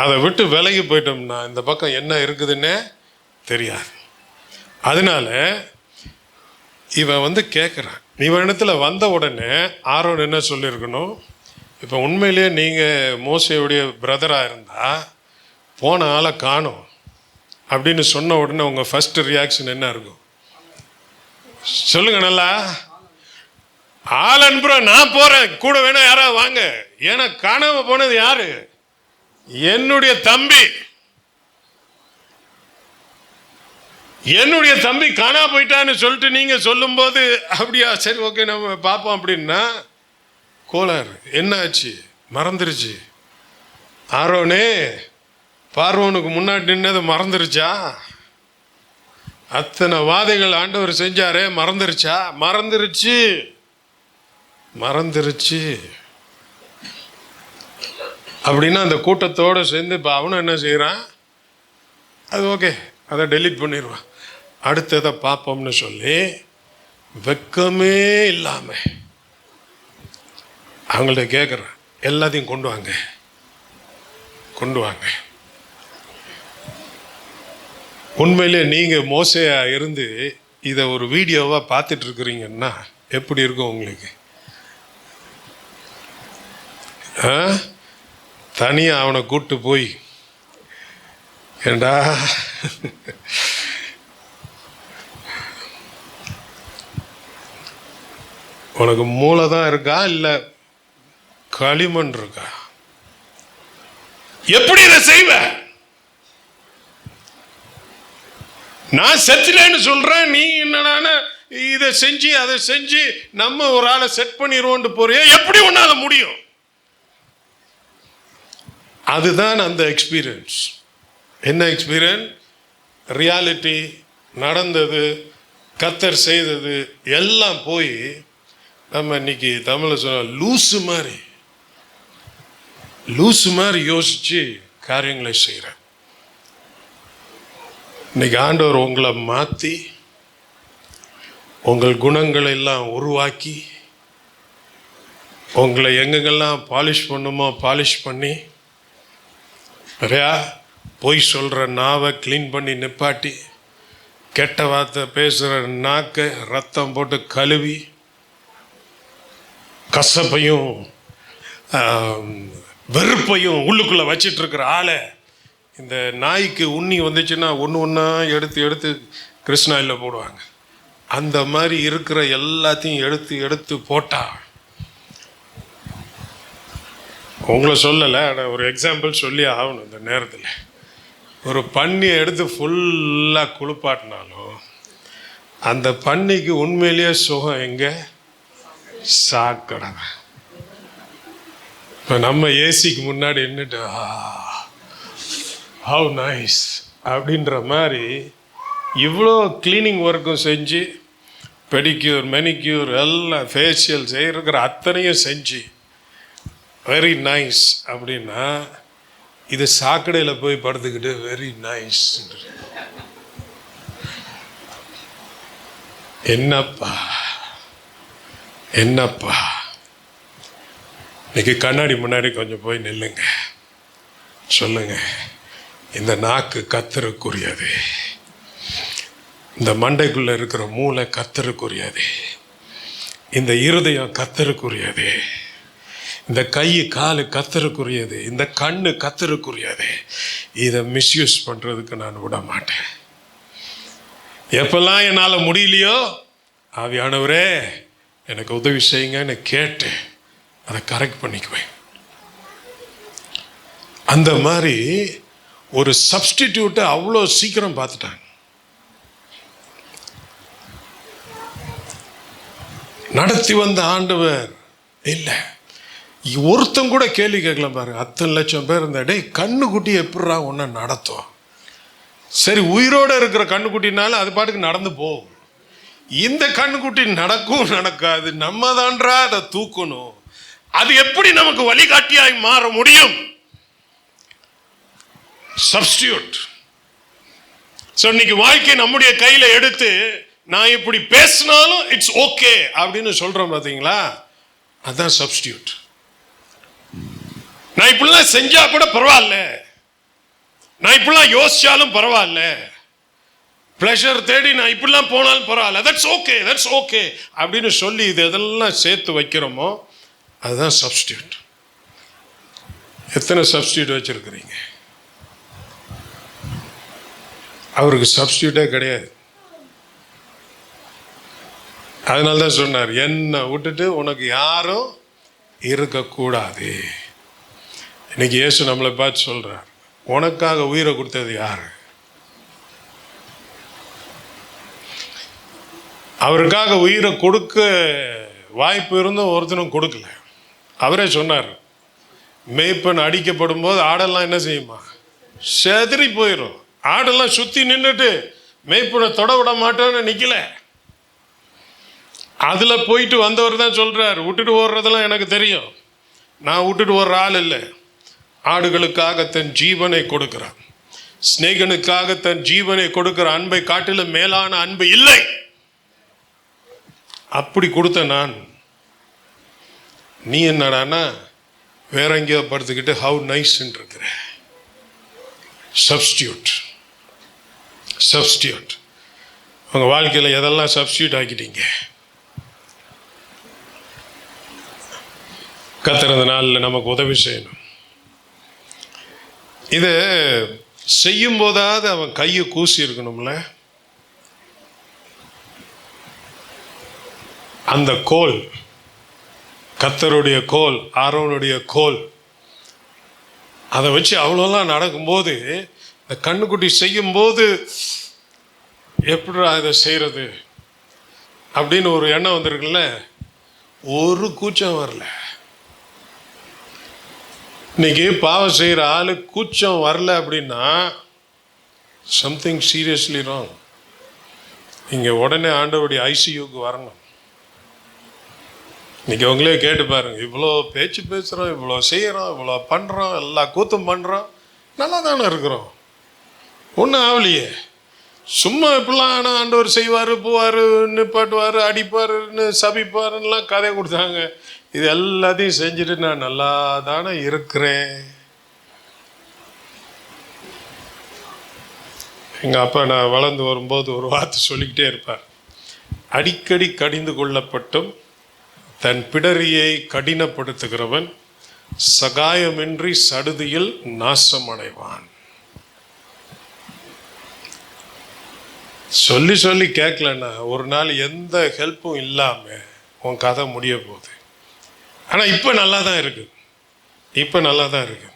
அதை விட்டு விலகி போயிட்டோம்னா இந்த பக்கம் என்ன இருக்குதுன்னே தெரியாது. அதனால இவன் வந்து கேட்குறான். இவனிடத்துல வந்த உடனே ஆரோன் என்ன சொல்லியிருக்கணும், இப்போ உண்மையிலேயே நீங்கள் மோசையுடைய பிரதராக இருந்தால் போன ஆளை காணும் அப்படின்னு சொன்ன உடனே உங்கள் ஃபர்ஸ்ட் ரியாக்ஷன் என்ன இருக்கும் சொல்லுங்க. நல்லா ஆள் அனுப்புகிறோம், நான் போகிறேன், கூட வேணா யாராவது வாங்க. ஏன்னா காணாம போனது யாரு? என்னுடைய தம்பி. என்னுடைய தம்பி காணா போயிட்டான்னு சொல்லிட்டு நீங்க சொல்லும் போது அப்படியா, சரி ஓகே நம்ம பார்ப்போம் அப்படின்னா கோளாறு. என்ன ஆச்சு? மறந்துருச்சு. ஆரோனே பார்வோனுக்கு முன்னாடி நின்னது மறந்துருச்சா? அத்தனை வாதைகள் ஆண்டவர் செஞ்சாரே, மறந்துருச்சா? மறந்துருச்சு, மறந்துருச்சு. அப்படின்னா அந்த கூட்டத்தோடு சேர்ந்து இப்போ அவனும் என்ன செய்கிறான், அது ஓகே அதை டெலீட் பண்ணிடுவான், அடுத்ததை பார்ப்போம்னு சொல்லி வெக்கமே இல்லாமல் அவங்கள்ட்ட கேட்குறான், எல்லாத்தையும் கொண்டு வாங்க, கொண்டு வாங்க. உண்மையிலே நீங்கள் மோசையா இருந்து இதை ஒரு வீடியோவாக பார்த்துட்டு இருக்கிறீங்கன்னா எப்படி இருக்கும் உங்களுக்கு? தனியாக அவனை கூப்பிட்டு போய், ஏண்டா உனக்கு மூளை தான் இருக்கா இல்லை களிமண் இருக்கா? எப்படி இதை செய்வ? நான் செத்துலேன்னு சொல்றேன், நீ என்னடான இதை செஞ்சு அதை செஞ்சு நம்ம ஒரு ஆளை செட் பண்ணிடுவோன்னு போறியா? எப்படி உன்னால முடியும்? அதுதான் அந்த எக்ஸ்பீரியன்ஸ். என்ன எக்ஸ்பீரியன்ஸ்? ரியாலிட்டி, நடந்தது, கர்த்தர் செய்தது எல்லாம் போய் நம்ம இன்னைக்கு தமிழில் சொன்ன லூசு மாதிரி யோசிச்சு காரியங்களை செய்கிறேன். இன்னைக்கு ஆண்டவர் உங்களை மாற்றி உங்கள் குணங்களை எல்லாம் உருவாக்கி உங்களை எங்கெங்கெல்லாம் பாலிஷ் பண்ணுமோ பாலிஷ் பண்ணி, நிறையா பொய் சொல்கிற நாவை க்ளீன் பண்ணி நிப்பாட்டி, கெட்ட வார்த்தை பேசுகிற நாக்கை ரத்தம் போட்டு கழுவி, கசப்பையும் வெறுப்பையும் உள்ளுக்குள்ளே வச்சிட்டு இருக்கிற ஆளை, இந்த நாய்க்கு உண்ணி வந்துச்சுன்னா ஒன்று ஒன்றா எடுத்து எடுத்து கிருஷ்ணாயில் போடுவாங்க, அந்த மாதிரி இருக்கிற எல்லாத்தையும் எடுத்து எடுத்து போட்டா, உங்களை சொல்லலை ஆனால் ஒரு எக்ஸாம்பிள் சொல்லி ஆகணும். இந்த நேரத்தில் ஒரு பன்னியை எடுத்து ஃபுல்லாக குளிப்பாட்டினாலும் அந்த பன்னிக்கு உண்மையிலேயே சுகம் எங்கே? சாக்கடை. இப்போ நம்ம ஏசிக்கு முன்னாடி என்னட்டு ஹவ் நைஸ் அப்படின்ற மாதிரி இவ்வளோ கிளீனிங் ஒர்க்கும் செஞ்சு, பெடிக்யூர் மெனிக்யூர் எல்லாம் ஃபேஷியல் செய்கிற அத்தனையும் செஞ்சு வெரி நைஸ் அப்படின்னா இது சாக்கடையில் போய் படுத்துக்கிட்டு வெரி நைஸ். என்னப்பா என்னப்பா, இன்னைக்கு கண்ணாடி முன்னாடி கொஞ்சம் போய் நில்லுங்க, சொல்லுங்க, இந்த நாக்கு கர்த்தருக்குரியது, இந்த மண்டைக்குள்ள இருக்கிற மூளை கர்த்தருக்குரியது, இந்த இருதயம் கர்த்தருக்குரியது, இந்த கை காலு கர்த்தருக்குரியது, இந்த கண்ணு கர்த்தருக்குரியது. இதை மிஸ்யூஸ் பண்றதுக்கு நான் விட மாட்டேன். எப்பெல்லாம் என்னால் முடியலையோ, ஆவியானவரே எனக்கு உதவி செய்யுங்கன்னு கேட்டு அதை கரெக்ட் பண்ணிக்குவேன். அந்த மாதிரி ஒரு சப்ஸ்டிடியூட்டை அவ்வளோ சீக்கிரம் பார்த்துட்டாங்க. நடத்தி வந்த ஆண்டவர் இல்லை, ஒருத்தன் கூட கேள்வி கேட்கலாம் பாருங்க. 10 லட்சம் பேர் இருந்தா, டேய் கண்ணுக்குட்டி எப்படிரா ஒன்றை நடத்தும்? சரி, உயிரோடு இருக்கிற கண்ணுக்குட்டினால அது பாட்டுக்கு நடந்து போகும். இந்த கண்ணுக்குட்டி நடக்கும் நடக்காது, நம்ம தான்றா அதை தூக்கணும். அது எப்படி நமக்கு வழிகாட்டியாய் மாற முடியும்? சப்ஸ்டியூட். ஸோ இன்னைக்கு வாழ்க்கை நம்முடைய கையில எடுத்து நான் இப்படி பேசினாலும் இட்ஸ் ஓகே அப்படின்னு சொல்றோம் பார்த்தீங்களா, அதான் சப்ஸ்டியூட். நான் இப்படிலாம் செஞ்சா கூட பரவாயில்ல, நான் இப்படிலாம் யோசிச்சாலும் பரவாயில்ல, பிளஷர் தேடி நான் இப்படிலாம் போனாலும் பரவாயில்ல, தட்ஸ் ஓகே தட்ஸ் ஓகே அப்படின்னு சொல்லி இது எதெல்லாம் சேர்த்து வைக்கிறோமோ அதுதான் சப்ஸ்டியூட். எத்தனை சப்ஸ்டியூட் வச்சிருக்கிறீங்க? அவருக்கு சப்ஸ்டியூட்டே கிடையாது. அதனால தான் சொன்னார், என்னை விட்டுட்டு உனக்கு யாரும் இருக்கக்கூடாது. இன்னைக்கு இயேசு நம்மளை பார்த்து சொல்றார், உனக்காக உயிரை கொடுத்தது யாரு? அவருக்காக உயிரை கொடுக்க வாய்ப்பு இருந்தும் ஒருத்தனும் கொடுக்கல. அவரே சொன்னார், மேய்ப்பன் அடிக்கப்படும் போது ஆடெல்லாம் என்ன செய்யுமா? செதறி போயிடும். ஆடெல்லாம் சுத்தி நின்றுட்டு மேய்ப்பனை தொட விட மாட்டேன்னு நிக்கல. அதுல போயிட்டு வந்தவர் தான் சொல்றார், விட்டுட்டு ஓடுறதெல்லாம் எனக்கு தெரியும், நான் விட்டுட்டு ஓடுற ஆள் இல்லை. ஆடுகளுக்காக தன் ஜீவனை கொடுக்கிறான். சிநேகனுக்காக தன் ஜீவனை கொடுக்கிற அன்பை காட்டிலும் மேலான அன்பு இல்லை. அப்படி கொடுத்த நான், நீ என்னடானா வேற எங்கேயோ படுத்துக்கிட்டு ஹவு நைஸ் இருக்கிற. சப்ஸ்டியூட். சப்ஸ்டியூட். உங்க வாழ்க்கையில் எதெல்லாம் சப்ஸ்டியூட் ஆக்கிட்டீங்க? கர்த்தர் நாளில் நமக்கு உதவி செய்யணும். இது செய்யும் போதாவது அவன் கையை கூசி இருக்கணும்ல. அந்த கோல், கர்த்தருடைய கோல், ஆரோனுடைய கோல், அதை வச்சு அவ்வளோலாம் நடக்கும்போது, இந்த கண்ணுக்குட்டி செய்யும் போது எப்படி அதை செய்யறது அப்படின்னு ஒரு எண்ணம் வந்திருக்குல்ல, ஒரு கூச்சம் வரல. இன்னைக்கு பாவம் செய்கிற ஆளு கூச்சம் வரல அப்படின்னா சம்திங் சீரியஸ்லி ராங். இங்கே உடனே ஆண்டவருடைய ஐசியூக்கு வரணும். இன்னைக்கு அவங்களே கேட்டு பாருங்க, இவ்வளோ பேச்சு பேசுகிறோம், இவ்வளோ செய்கிறோம், இவ்வளோ பண்ணுறோம், எல்லா கூத்தும் பண்ணுறோம், நல்லா தானே இருக்கிறோம், ஒன்றும் ஆகலையே. சும்மா இப்படிலாம் ஆனால் ஆண்டவர் செய்வார், போவார், நிப்பாட்டுவார், அடிப்பாருன்னு சபிப்பாருன்னெலாம் கதை கொடுத்தாங்க. இது எல்லாத்தையும் செஞ்சுட்டு நான் நல்லா தானே இருக்கிறேன். எங்கள் அப்பா நான் வளர்ந்து வரும்போது ஒரு வார்த்தை சொல்லிக்கிட்டே இருப்பார், அடிக்கடி கடிந்து கொள்ளப்பட்டும் தன் பிடரியை கடினப்படுத்துகிறவன் சகாயமின்றி சடுதியில் நாசமடைவான். சொல்லி சொல்லி கேட்கலன்னா ஒரு நாள் எந்த ஹெல்ப்பும் இல்லாமல் உன் கதை முடிய போகுது. ஆனால் இப்போ நல்லா தான் இருக்கு, இப்போ நல்லா தான் இருக்கு.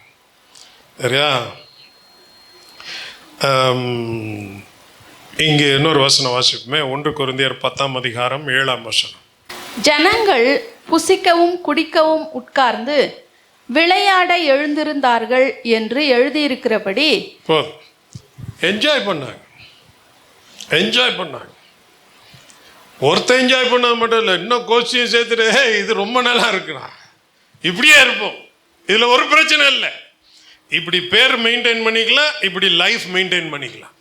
சரியா? இங்கே இன்னொரு வசனம் வாசிப்போமே, 1 கொரிந்தியர் 10:7. ஜனங்கள் புசிக்கவும் குடிக்கவும் உட்கார்ந்து விளையாட எழுந்திருந்தார்கள் என்று எழுதியிருக்கிறபடி போதும். என்ஜாய் பண்ணாங்க, என்ஜாய் பண்ணாங்க. ஒருத்தன் என்ஜாய் பண்ண மட்டும் இல்லை, இன்னும் கோச்சியும் சேர்த்துட்டு இது ரொம்ப நல்லா இருக்குண்ணா, இப்படியே இருப்போம், இதில் ஒரு பிரச்சனை இல்லை, இப்படி பேர் மெயின்டைன் பண்ணிக்கலாம், இப்படி லைஃப் மெயின்டைன் பண்ணிக்கலாம்.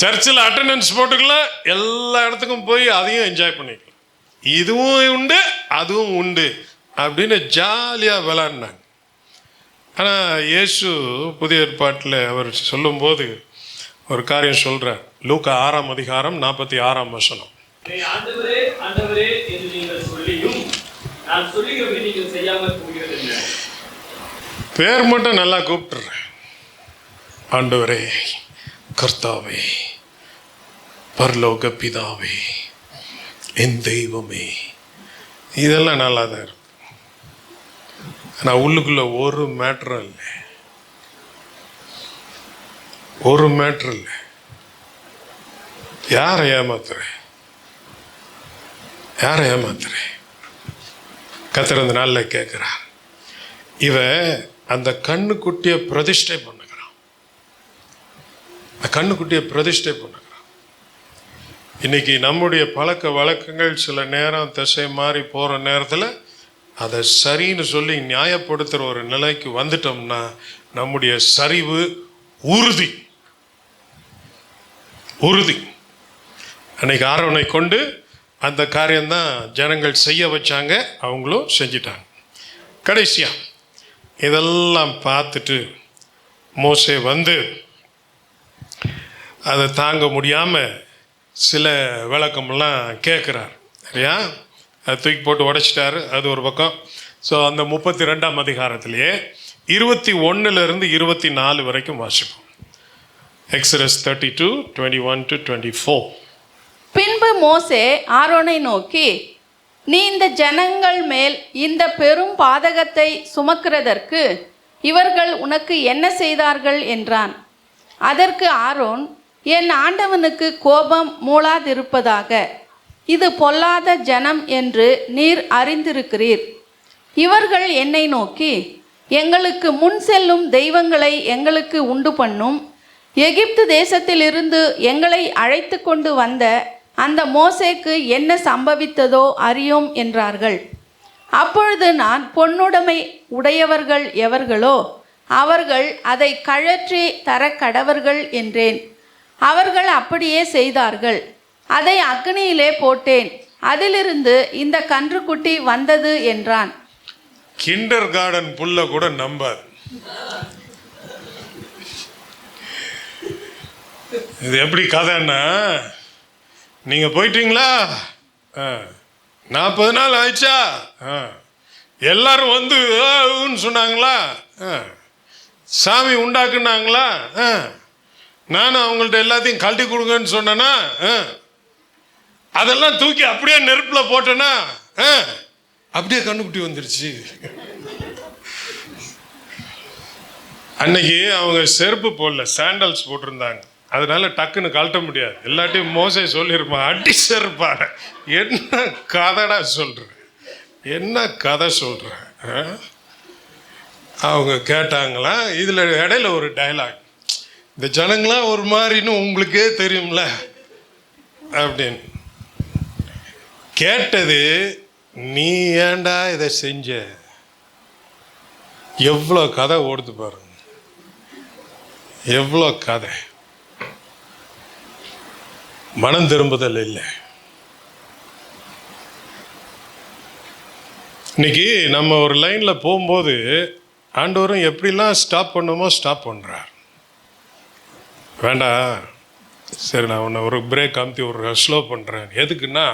சர்ச்சில் அட்டெண்டன்ஸ் போட்டுக்கலாம், எல்லா இடத்துக்கும் போய் அதையும் என்ஜாய் பண்ணிக்கலாம். இதுவும் உண்டு அதுவும் உண்டு அப்படின்னு ஜாலியாக விளாட்னாங்க. ஆனால் இயேசு புதிய ஏற்பாட்டில் அவர் சொல்லும்போது ஒரு காரியம் சொல்கிறார். லூக்கா 6ஆம் அதிகாரம் 46ஆம் வசனம். ஆண்டவரே ஆண்டவரே என்று நீங்கள் சொல்லியும் நான் சொல்லுகிறபடி நீங்கள் செய்யாமல் போகிறது என்ன? பேர் மட்டும் நல்லா கூப்பிட்டுறேன். ஆண்டவரே, கர்த்தாவே, பரலோக பிதாவே, என் தெய்வமே, இதெல்லாம் நல்லா தான் இருக்கு. ஆனால் உள்ளுக்குள்ள ஒரு மேட்ரும் இல்லை, ஒரு மேட்ரு இல்லை. யாரை ஏமாத்துறேன், யாரை ஏமாத்துறேன்? கர்த்தர் அந்த நாளில் கேட்குறான். இவன் அந்த கண்ணுக்குட்டியை பிரதிஷ்டை பண்ணுகிறான், அந்த கண்ணுக்குட்டியை பிரதிஷ்டை பண்ணுகிறான். இன்னைக்கு நம்முடைய பழக்க வழக்கங்கள் சில நேரம் திசை மாறி போகிற நேரத்தில் அதை சரின்னு சொல்லி நியாயப்படுத்துகிற ஒரு நிலைக்கு வந்துட்டோம்னா நம்முடைய சரிவு உறுதி உறுதி. அன்னைக்கு ஆரோனை கொண்டு அந்த காரியம்தான் ஜனங்கள் செய்ய வச்சாங்க, அவங்களும் செஞ்சிட்டாங்க. கடைசியாக இதெல்லாம் பார்த்துட்டு மோசே வந்து அதை தாங்க முடியாமல் சில விளக்கமெல்லாம் கேட்குறார். சரியா? அதை தூக்கி போட்டு உடைச்சிட்டாரு, அது ஒரு பக்கம். ஸோ அந்த 32ஆம் அதிகாரத்திலேயே 21 24 வரைக்கும் வாசிப்போம். எக்ஸodus 32, 21 to 24. பின்பு மோசே ஆரோனை நோக்கி, நீ இந்த ஜனங்கள் மேல் இந்த பெரும் பாதகத்தை சுமக்கிறதற்கு இவர்கள் உனக்கு என்ன செய்தார்கள் என்றான். அதற்கு ஆரோன், என் ஆண்டவனுக்கு கோபம் மூளாதிருப்பதாக, இது பொல்லாத ஜனம் என்று நீர் அறிந்திருக்கிறீர். இவர்கள் என்னை நோக்கி, எங்களுக்கு முன் செல்லும் தெய்வங்களை எங்களுக்கு உண்டு பண்ணும், எகிப்து தேசத்திலிருந்து எங்களை அழைத்து கொண்டு வந்த அந்த மோசேக்கு என்ன சம்பவித்ததோ அறியோம் என்றார்கள். அப்பொழுது நான், பொன்னுடைமை உடையவர்கள் எவர்களோ அவர்கள் அதை கழற்றி தர கடவர்கள் என்றேன். அவர்கள் அப்படியே செய்தார்கள். அதை அக்னியிலே போட்டேன், அதிலிருந்து இந்த கன்றுக்குட்டி வந்தது என்றான். கிண்டர் கார்டன் புல்ல கூட நம்பாது. இது எப்படி கதைன்னா, நீங்க போயிட்டீங்களா, 40 நாள் ஆயிடுச்சா, எல்லாரும் வந்து சொன்னாங்களா, சாமி உண்டாக்குனாங்களா, நானும் அவங்கள்ட்ட எல்லாத்தையும் கழட்டி கொடுங்கன்னு சொன்னேன்னா, அதெல்லாம் தூக்கி அப்படியே நெருப்புல போட்டேன்னா அப்படியே கண்ணுக்குட்டி வந்துருச்சு. அன்னைக்கு அவங்க செருப்பு போடல, சாண்டல்ஸ் போட்டிருந்தாங்க. அதனால டக்குன்னு கழட்ட முடியாது. எல்லாத்தையும் மோசே சொல்லியிருப்பான், அடி செருப்பான. என்ன கதைடா சொல்ற, என்ன கதை சொல்ற? அவங்க கேட்டாங்களா? இதுல இடையில ஒரு டயலாக், இந்த ஜனங்களாம் ஒரு மாதிரின்னு உங்களுக்கே தெரியும்ல அப்படின்னு கேட்டது. நீ ஏண்டா இதை செஞ்ச? எவ்வளோ கதை ஓடுது பாருங்க, எவ்வளோ கதை. மனம் திரும்புதல் இல்லை. இன்னைக்கு நம்ம ஒரு லைன்ல போகும்போது ஆண்டவரும் எப்படிலாம் ஸ்டாப் பண்ணுமோ ஸ்டாப் பண்றார். வேண்டாம், சரி நான் உன்னை ஒரு பிரேக் அமுத்தி ஒரு ஸ்லோ பண்றேன். எதுக்குன்னா,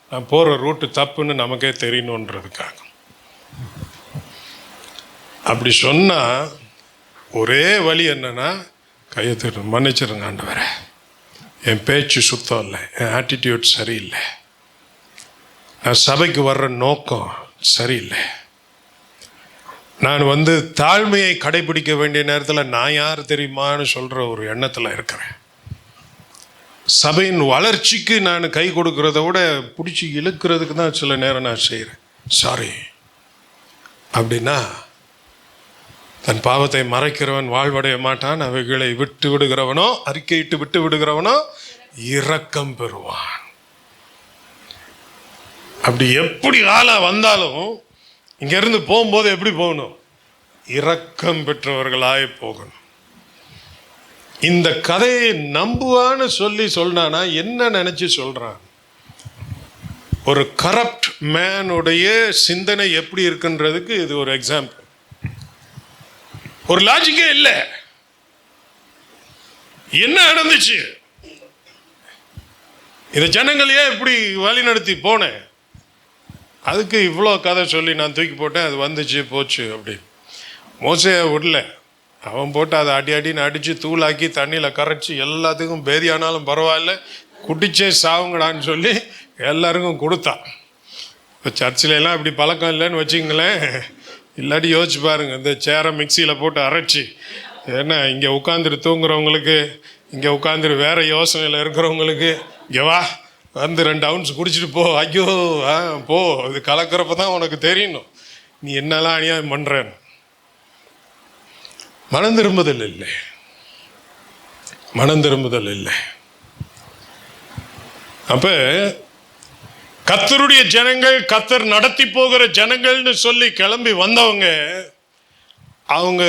நான் போகிற ரூட்டு தப்புன்னு நமக்கே தெரியணுன்றதுக்காக. அப்படி சொன்னால் ஒரே வழி என்னன்னா, கையை தட்டு, மன்னிச்சிருங்க ஆண்டவரே, என் பேச்சு சுத்தம் இல்லை, என் ஆட்டிடியூட் சரியில்லை, நான் சபைக்கு வர்ற நோக்கம் சரியில்லை, நான் தாழ்மையை கடைபிடிக்க வேண்டிய நேரத்தில் நான் யார் தெரியுமான்னு சொல்கிற ஒரு எண்ணத்தில் இருக்கிறேன். சபையின் வளர்ச்சிக்கு நான் கை கொடுக்கறத விட பிடிச்சி இழுக்கிறதுக்கு தான் சில நேரம் நான் செய்கிறேன். சாரி அப்படின்னா, தன் பாவத்தை மறைக்கிறவன் வாழ்வடைய மாட்டான், அவைகளை விட்டு விடுகிறவனோ, அறிக்கையிட்டு விட்டு விடுகிறவனோ இரக்கம் பெறுவான். அப்படி எப்படி ஆளா வந்தாலும் இங்கிருந்து போகும்போது எப்படி போகணும்? இரக்கம் பெற்றவர்களாய் போகணும். இந்த கதையை நம்புவான்னு சொன்னானா என்ன நினைச்சு சொல்றான்? ஒரு கரப்ட் மேனுடைய சிந்தனை எப்படி இருக்குன்றதுக்கு இது ஒரு எக்ஸாம்பிள். ஒரு லாஜிக்கே இல்லை. என்ன நடந்துச்சு? இந்த ஜனங்களையே இப்படி வழி நடத்தி போனேன், அதுக்கு இவ்வளோ கதை சொல்லி நான் தூக்கி போட்டேன், அது வந்துச்சு போச்சு அப்படின்னு. மோசையை விடல, அவன் போட்டு அதை அடின்னு அடித்து தூளாக்கி தண்ணியில் கரைச்சி எல்லாத்துக்கும் பேதியானாலும் பரவாயில்ல, குடிச்சே சாவுங்கடான்னு சொல்லி எல்லாருக்கும் கொடுத்தான். இப்போ சர்ச்சில் எல்லாம் இப்படி பழக்கம் இல்லைன்னு வச்சுங்களேன். இல்லாட்டி யோசிச்சு பாருங்க, இந்த சேரை மிக்சியில் போட்டு அரைச்சி, ஏன்னா இங்கே உட்காந்துட்டு தூங்குறவங்களுக்கு, இங்கே உட்காந்துட்டு வேற யோசனையில் இருக்கிறவங்களுக்கு, இங்கே வா வந்து 2 ounce குடிச்சிட்டு போ, ஐயோ போ, இது கலக்கிறப்ப தான் உனக்கு தெரியணும் நீ என்னெல்லாம் அநியாயம் பண்ணுறேன்னு. மனம் திரும்புதல் இல்லை, மனம் திரும்புதல் இல்லை. அப்ப கர்த்தருடைய ஜனங்கள், கர்த்தர் நடத்தி போகிற ஜனங்கள்னு சொல்லி கிளம்பி வந்தவங்க, அவங்க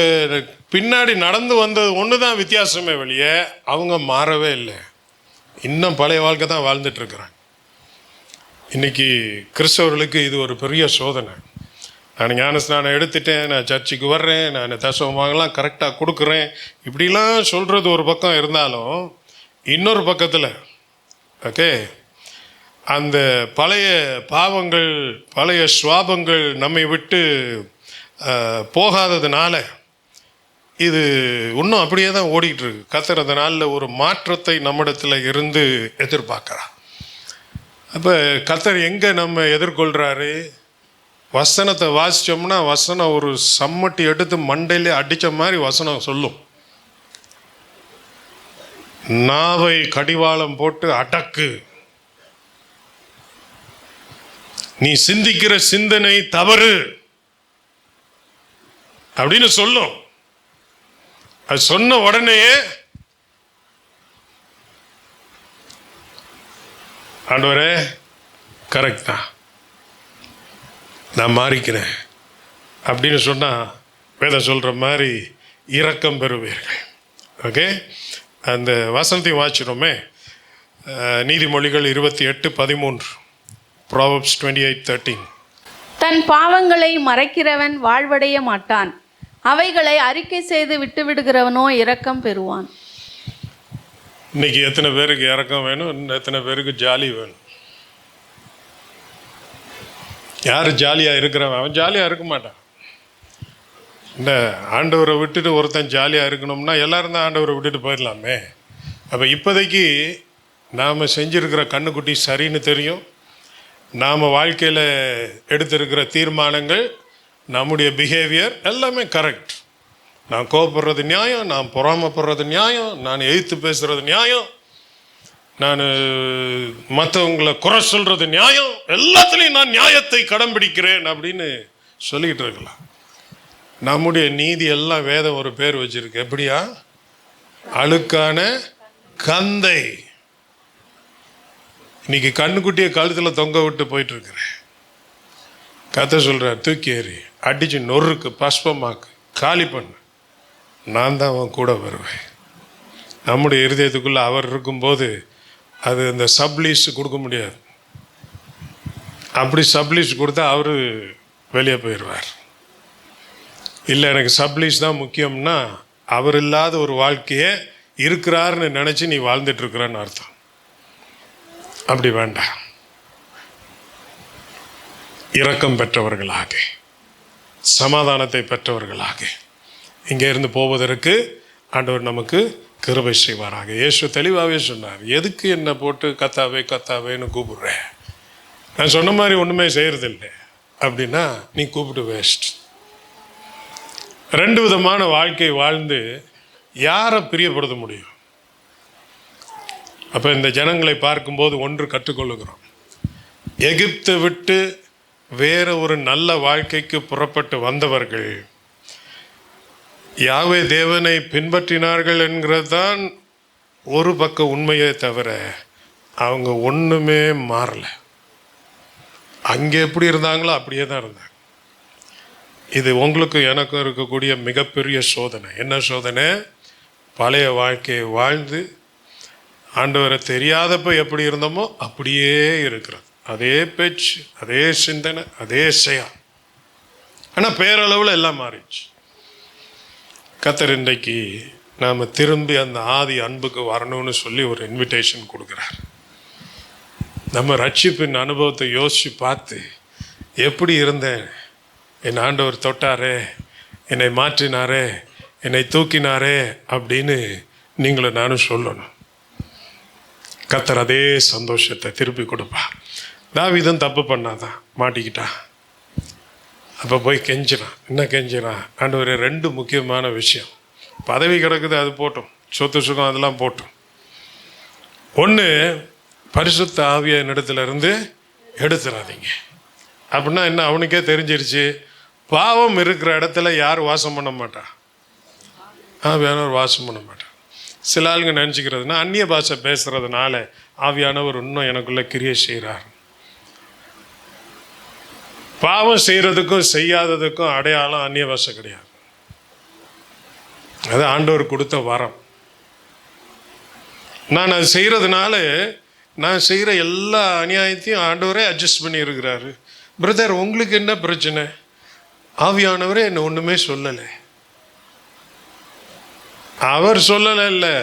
பின்னாடி நடந்து வந்தது ஒண்ணுதான் வித்தியாசமே வெளியே, அவங்க மாறவே இல்லை. இன்னும் பழைய வாழ்க்கை தான் வாழ்ந்துட்டு இருக்கிறாங்க. இன்னைக்கு கிறிஸ்தவர்களுக்கு இது ஒரு பெரிய சோதனை. நான் ஞானஸ்நானம் எடுத்துட்டேன், நான் சர்ச்சுக்கு வர்றேன், நான் தசமபாகம்லாம் கரெக்டாக கொடுக்குறேன், இப்படிலாம் சொல்கிறது ஒரு பக்கம் இருந்தாலும், இன்னொரு பக்கத்தில் ஓகே அந்த பழைய பாவங்கள், பழைய சுவாபங்கள் நம்மை விட்டு போகாததுனால இது இன்னும் அப்படியே தான் ஓடிக்கிட்டு இருக்கு. கர்த்தர் அந்த நாளில் ஒரு மாற்றத்தை நம்மிடத்தில் இருந்து எதிர்பார்க்குறார். அப்போ கர்த்தர் எங்கே நம்ம எதிர்கொள்கிறாரு? வசனத்தை வாசித்தோம்னா வசனம் ஒரு சம்மட்டி எடுத்து மண்டையிலே அடித்த மாதிரி வசனம் சொல்லும். நாவை கடிவாளம் போட்டு அடக்கு, நீ சிந்திக்கிற சிந்தனை தவறு அப்படின்னு சொல்லும். அது சொன்ன உடனேயே ஆண்டவரே கரெக்ட் தான், நான் மாறிக்கிறேன் அப்படின்னு சொன்னால் வேதம் சொல்கிற மாதிரி இரக்கம் பெறுவீர்கள். ஓகே, அந்த வசனத்தையும் வாசிக்கிறோமே, நீதிமொழிகள் 28:13, Proverbs 28:13. தன் பாவங்களை மறைக்கிறவன் வாழ்வடைய மாட்டான், அவைகளை அறிக்கை செய்து விட்டு விடுகிறவனோ இரக்கம் பெறுவான். இன்னைக்கு எத்தனை பேருக்கு இரக்கம் வேணும்? எத்தனை பேருக்கு ஜாலி வேணும்? யார் ஜாலியாக இருக்கிறவன்? அவன் ஜாலியாக இருக்க மாட்டான். இந்த ஆண்டவரை விட்டுட்டு ஒருத்தன் ஜாலியாக இருக்கணும்னா எல்லாரும் தான் ஆண்டவரை விட்டுட்டு போயிடலாமே. அப்போ இப்போதைக்கு நாம் செஞ்சுருக்கிற கண்ணுக்குட்டி சரின்னு தெரியும், நாம் வாழ்க்கையில் எடுத்திருக்கிற தீர்மானங்கள், நம்முடைய பிஹேவியர் எல்லாமே கரெக்ட். நான் கோபப்படுறது நியாயம், நான் பொறாமப்படுறது நியாயம், நான் எதிர்த்து பேசுகிறது நியாயம், நான் மற்றவங்களை குறை சொல்கிறது நியாயம், எல்லாத்துலேயும் நான் நியாயத்தை கடைம்பிடிக்கிறேன் அப்படின்னு சொல்லிக்கிட்டு இருக்கலாம். நம்முடைய நீதி எல்லாம் வேதம் ஒரு பேர் வச்சிருக்கு. எப்படியா? அழுக்கான கந்தை. இன்னைக்கு கண்ணுக்குட்டியை கழுத்தில் தொங்க விட்டு போயிட்டு இருக்கிறேன். கதை சொல்ற, தூக்கி ஏறி அடிச்சு நொறுக்கு, பஸ்பமாக்கு, காலி பண்ணு, நான் தான் அவன் கூட வருவேன். நம்முடைய இருதயத்துக்குள்ள அவர் இருக்கும்போது அது இந்த சப்லீஸ் கொடுக்க முடியாது. அப்படி சப்லீஸ் கொடுத்தா அவர் வெளியே போயிடுவார். இல்லை எனக்கு சப்லீஸ் தான் முக்கியம்னா அவர் இல்லாத ஒரு வாழ்க்கையே இருக்கிறாருன்னு நினச்சி நீ வாழ்ந்துட்டு இருக்கிறன்னு அர்த்தம். அப்படி வேண்டாம். இரக்கம் பெற்றவர்களாக, சமாதானத்தை பெற்றவர்களாக இங்கே இருந்து போவதற்கு ஆண்டவர் நமக்கு கிருபை செய்வாராக. இயேசு தெளிவாகவே சொன்னார், எதுக்கு என்னை போட்டு கத்தாவே கத்தாவேன்னு கூப்பிடுறேன், நான் சொன்ன மாதிரி ஒன்றுமே செய்யறதில்லை அப்படின்னா நீ கூப்பிட்டு வேஸ்ட். 2 விதமான வாழ்க்கை வாழ்ந்து யாரை பிரியப்படுத்த முடியும்? அப்போ இந்த ஜனங்களை பார்க்கும்போது ஒன்று கற்றுக்கொள்ளுகிறோம். எகிப்தை விட்டு வேற ஒரு நல்ல வாழ்க்கைக்கு புறப்பட்டு வந்தவர்கள் யாவே தேவனை பின்பற்றினார்கள் என்கிறது தான் ஒரு பக்க உண்மையே தவிர அவங்க ஒன்றுமே மாறலை. அங்கே எப்படி இருந்தாங்களோ அப்படியே தான் இருந்தாங்க. இது உங்களுக்கும் எனக்கும் இருக்கக்கூடிய மிகப்பெரிய சோதனை. என்ன சோதனை? பழைய வாழ்க்கையை வாழ்ந்து ஆண்டவரை தெரியாதப்ப எப்படி இருந்தோமோ அப்படியே இருக்கிறது. அதே பேச்சு, அதே சிந்தனை, அதே செயல். ஆனால் பேரளவில் எல்லாம் மாறிடுச்சு. கர்த்தர் இன்றைக்கு நாம் திரும்பி அந்த ஆதி அன்புக்கு வரணும்னு சொல்லி ஒரு இன்விடேஷன் கொடுக்குறார். நம்ம ரட்சிப்பின் அனுபவத்தை யோசித்து பார்த்து, எப்படி இருந்தேன், என் ஆண்டவர் தொட்டாரே, என்னை மாற்றினாரே, என்னை தூக்கினாரே அப்படின்னு நீங்களும் நானும் சொல்லணும். கர்த்தர் அதே சந்தோஷத்தை திருப்பி கொடுப்பார். தாவீதும் தப்பு பண்ணாதான், மாட்டிக்கிட்டான். அப்போ போய் கெஞ்சினான். என்ன கெஞ்சினான்? ஆண்டவரே, 2 முக்கியமான விஷயம். பதவி கிடக்குது, அது போட்டோம், சொத்து சுகம் அதெல்லாம் போட்டோம். ஒன்று, பரிசுத்த ஆவிய என்னிடத்துல இருந்து எடுத்துடாதீங்க. அப்படின்னா என்ன? அவனுக்கே தெரிஞ்சிருச்சு, பாவம் இருக்கிற இடத்துல யார் வாசம் பண்ண மாட்டா? ஆவியானவர் வாசம் பண்ண மாட்டான். சில ஆளுங்க நினச்சிக்கிறதுனா அந்நிய பாஷை பேசுறதுனால ஆவியானவர் இன்னும் எனக்குள்ள கிரியை செய்கிறார். பாவம் செய்கிறதுக்கும் செய்யாததுக்கும் அடையாளம் அந்நிய பாஷை கிடையாது. அது ஆண்டவர் கொடுத்த வரம். நான் அது செய்கிறதுனால நான் செய்கிற எல்லா அநியாயத்தையும் ஆண்டவரே அட்ஜஸ்ட் பண்ணி இருக்கிறாரு. பிரதர், உங்களுக்கு என்ன பிரச்சனை? ஆவியானவரே என்ன ஒன்றுமே சொல்லலை. அவர் சொல்லலை,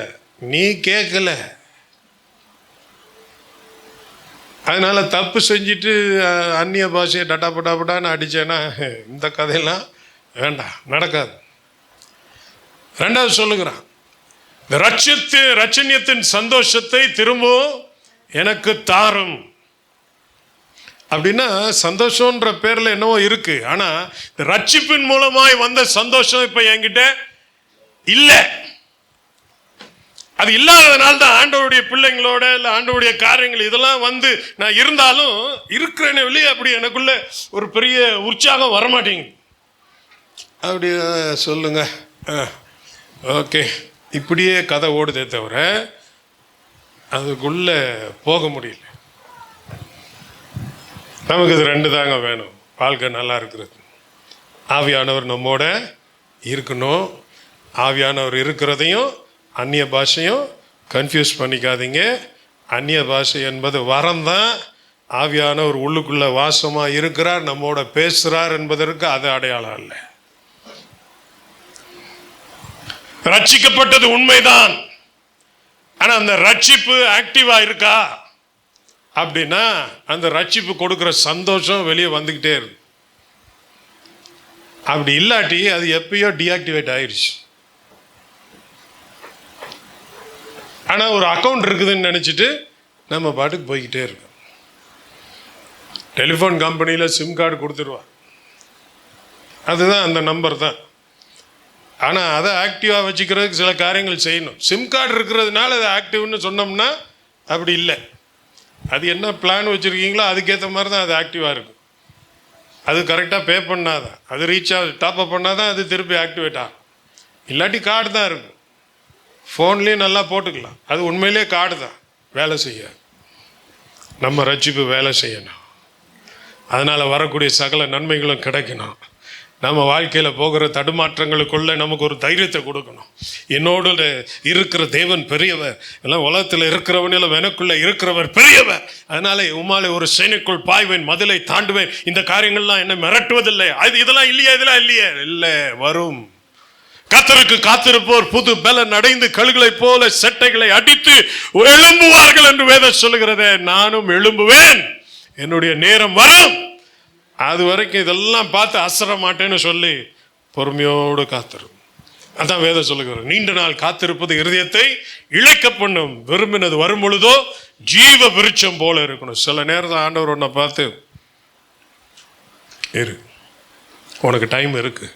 நீ கேட்கல. அதனால தப்பு செஞ்சுட்டு அந்நிய பாஷையை டட்டா பட்டான்னு அடித்தேன்னா இந்த கதையெல்லாம் வேண்டாம், நடக்காது. 2வது சொல்லுகிறான், இந்த ரட்சண்யத்தின் சந்தோஷத்தை திரும்பவும் எனக்கு தாரும். அப்படின்னா சந்தோஷம்ன்ற பேர்ல என்னவோ இருக்கு, ஆனா இந்த ரட்சிப்பின் மூலமாய் வந்த சந்தோஷம் இப்ப என்கிட்ட இல்லை. அது இல்லாததுனால தான் ஆண்டவருடைய பிள்ளைங்களோட இல்லை ஆண்டவருடைய காரியங்கள் இதெல்லாம் வந்து நான் இருந்தாலும் இருக்கிறேன்னு வெளியே அப்படி எனக்குள்ள ஒரு பெரிய உற்சாகம் வரமாட்டேங்குது. அப்படி சொல்லுங்க. ஓகே, இப்படியே கதை ஓடுதே தவிர அதுக்குள்ள போக முடியல. நமக்கு இது 2 தாங்க வேணும். வாழ்க்கை நல்லா இருக்கிறது, ஆவியானவர் நம்மோட இருக்கணும். ஆவியானவர் இருக்கிறதையும் அந்நிய பாஷையும் கன்ஃபியூஸ் பண்ணிக்காதீங்க. அந்நிய பாஷை என்பது வரம் தான். ஆவியானவர் உள்ளுக்குள்ள வாசமா இருக்கிறார், நம்மோட பேசுறார் என்பதற்கு அது அடையாளம் இல்லை. ரட்சிக்கப்பட்டது உண்மைதான், ஆனா அந்த ரட்சிப்பு ஆக்டிவா இருக்கா அப்படின்னா அந்த ரட்சிப்பு கொடுக்கிற சந்தோஷம் வெளியே வந்துகிட்டே இருக்கு. அப்படி இல்லாட்டி அது எப்பயோ டீஆக்டிவேட் ஆயிடுச்சு. ஆனா ஒரு அக்கௌண்ட் இருக்குதுன்னு நினைச்சிட்டு நம்ம பாட்டுக்கு போய்கிட்டே இருக்கோம். டெலிஃபோன் கம்பெனியில சிம் கார்டு கொடுத்துருவா, அதுதான் அந்த நம்பர் தான். ஆனா அதை ஆக்டிவா வச்சுக்கிறதுக்கு சில காரியங்கள் செய்யணும். சிம் கார்டு இருக்கிறதுனால அது ஆக்டிவ்னு சொன்னோம்னா அப்படி இல்லை. அது என்ன பிளான் வச்சுருக்கீங்களோ அதுக்கேற்ற மாதிரி தான் அது ஆக்டிவாக இருக்கும். அது கரெக்டாக பே பண்ணாதான், அது ரீசார்ஜ் டாப்அப் பண்ணாதான் அது திருப்பி ஆக்டிவேட் ஆகும். இல்லாட்டி கார்டு தான் இருக்கும். ஃபோன்லேயும் நல்லா போட்டுக்கலாம், அது உண்மையிலே கார்டு தான், வேலை செய்யாது. நம்ம ரட்சிப்பு வேலை செய்யணும். அதனால் வரக்கூடிய சகல நன்மைகளும் கிடைக்கணும். நம்ம வாழ்க்கையில் போகிற தடுமாற்றங்களுக்குள்ள நமக்கு ஒரு தைரியத்தை கொடுக்கணும். என்னோடு இருக்கிற தேவன் பெரியவர், எல்லாம் உலகத்தில் இருக்கிறவனிலும் எனக்குள்ள இருக்கிறவர் பெரியவர். அதனால உமாலே ஒரு சேனைக்குள் பாய்வேன், மதிலை தாண்டுவேன். இந்த காரியங்கள்லாம் என்னை மிரட்டுவதில்லை. இதெல்லாம் இல்லையா? இதெல்லாம் இல்லையே, இல்லை, வரும். கர்த்தருக்கு காத்திருப்போர் புது பலன் அடைந்து கழுகளை போல செட்டைகளை அடித்து எழும்புவார்கள் என்று வேதம் சொல்லுகிறதே. நானும் எழும்புவேன், என்னுடைய நேரம் வரும். அது வரைக்கும் இதெல்லாம் பார்த்து அசர மாட்டேன்னு சொல்லி பொறுமையோடு காத்திரும். அதான் வேதம் சொல்லுகிறோம், நீண்ட நாள் காத்திருப்பது இருதயத்தை இழைக்க பண்ணும், விரும்பினது வரும் பொழுதோ ஜீவ விருட்சம் போல இருக்கணும். சில நேரம் ஆண்டவர் உன்னை பார்த்து, இரு, உனக்கு டைம் இருக்கு,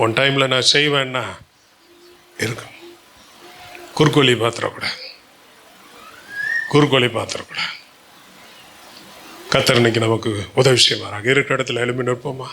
உன் டைமில் நான் செய்வேன்னா இருக்கும். குறுக்கோலி பாத்திரக்கூடாது, குறுக்கோலி பாத்திரக்கூடாது. கர்த்தர் இன்னைக்கு நமக்கு உதவி செய்வாராக. இருக்கிற இடத்துல எழுப்பி நிற்போமா?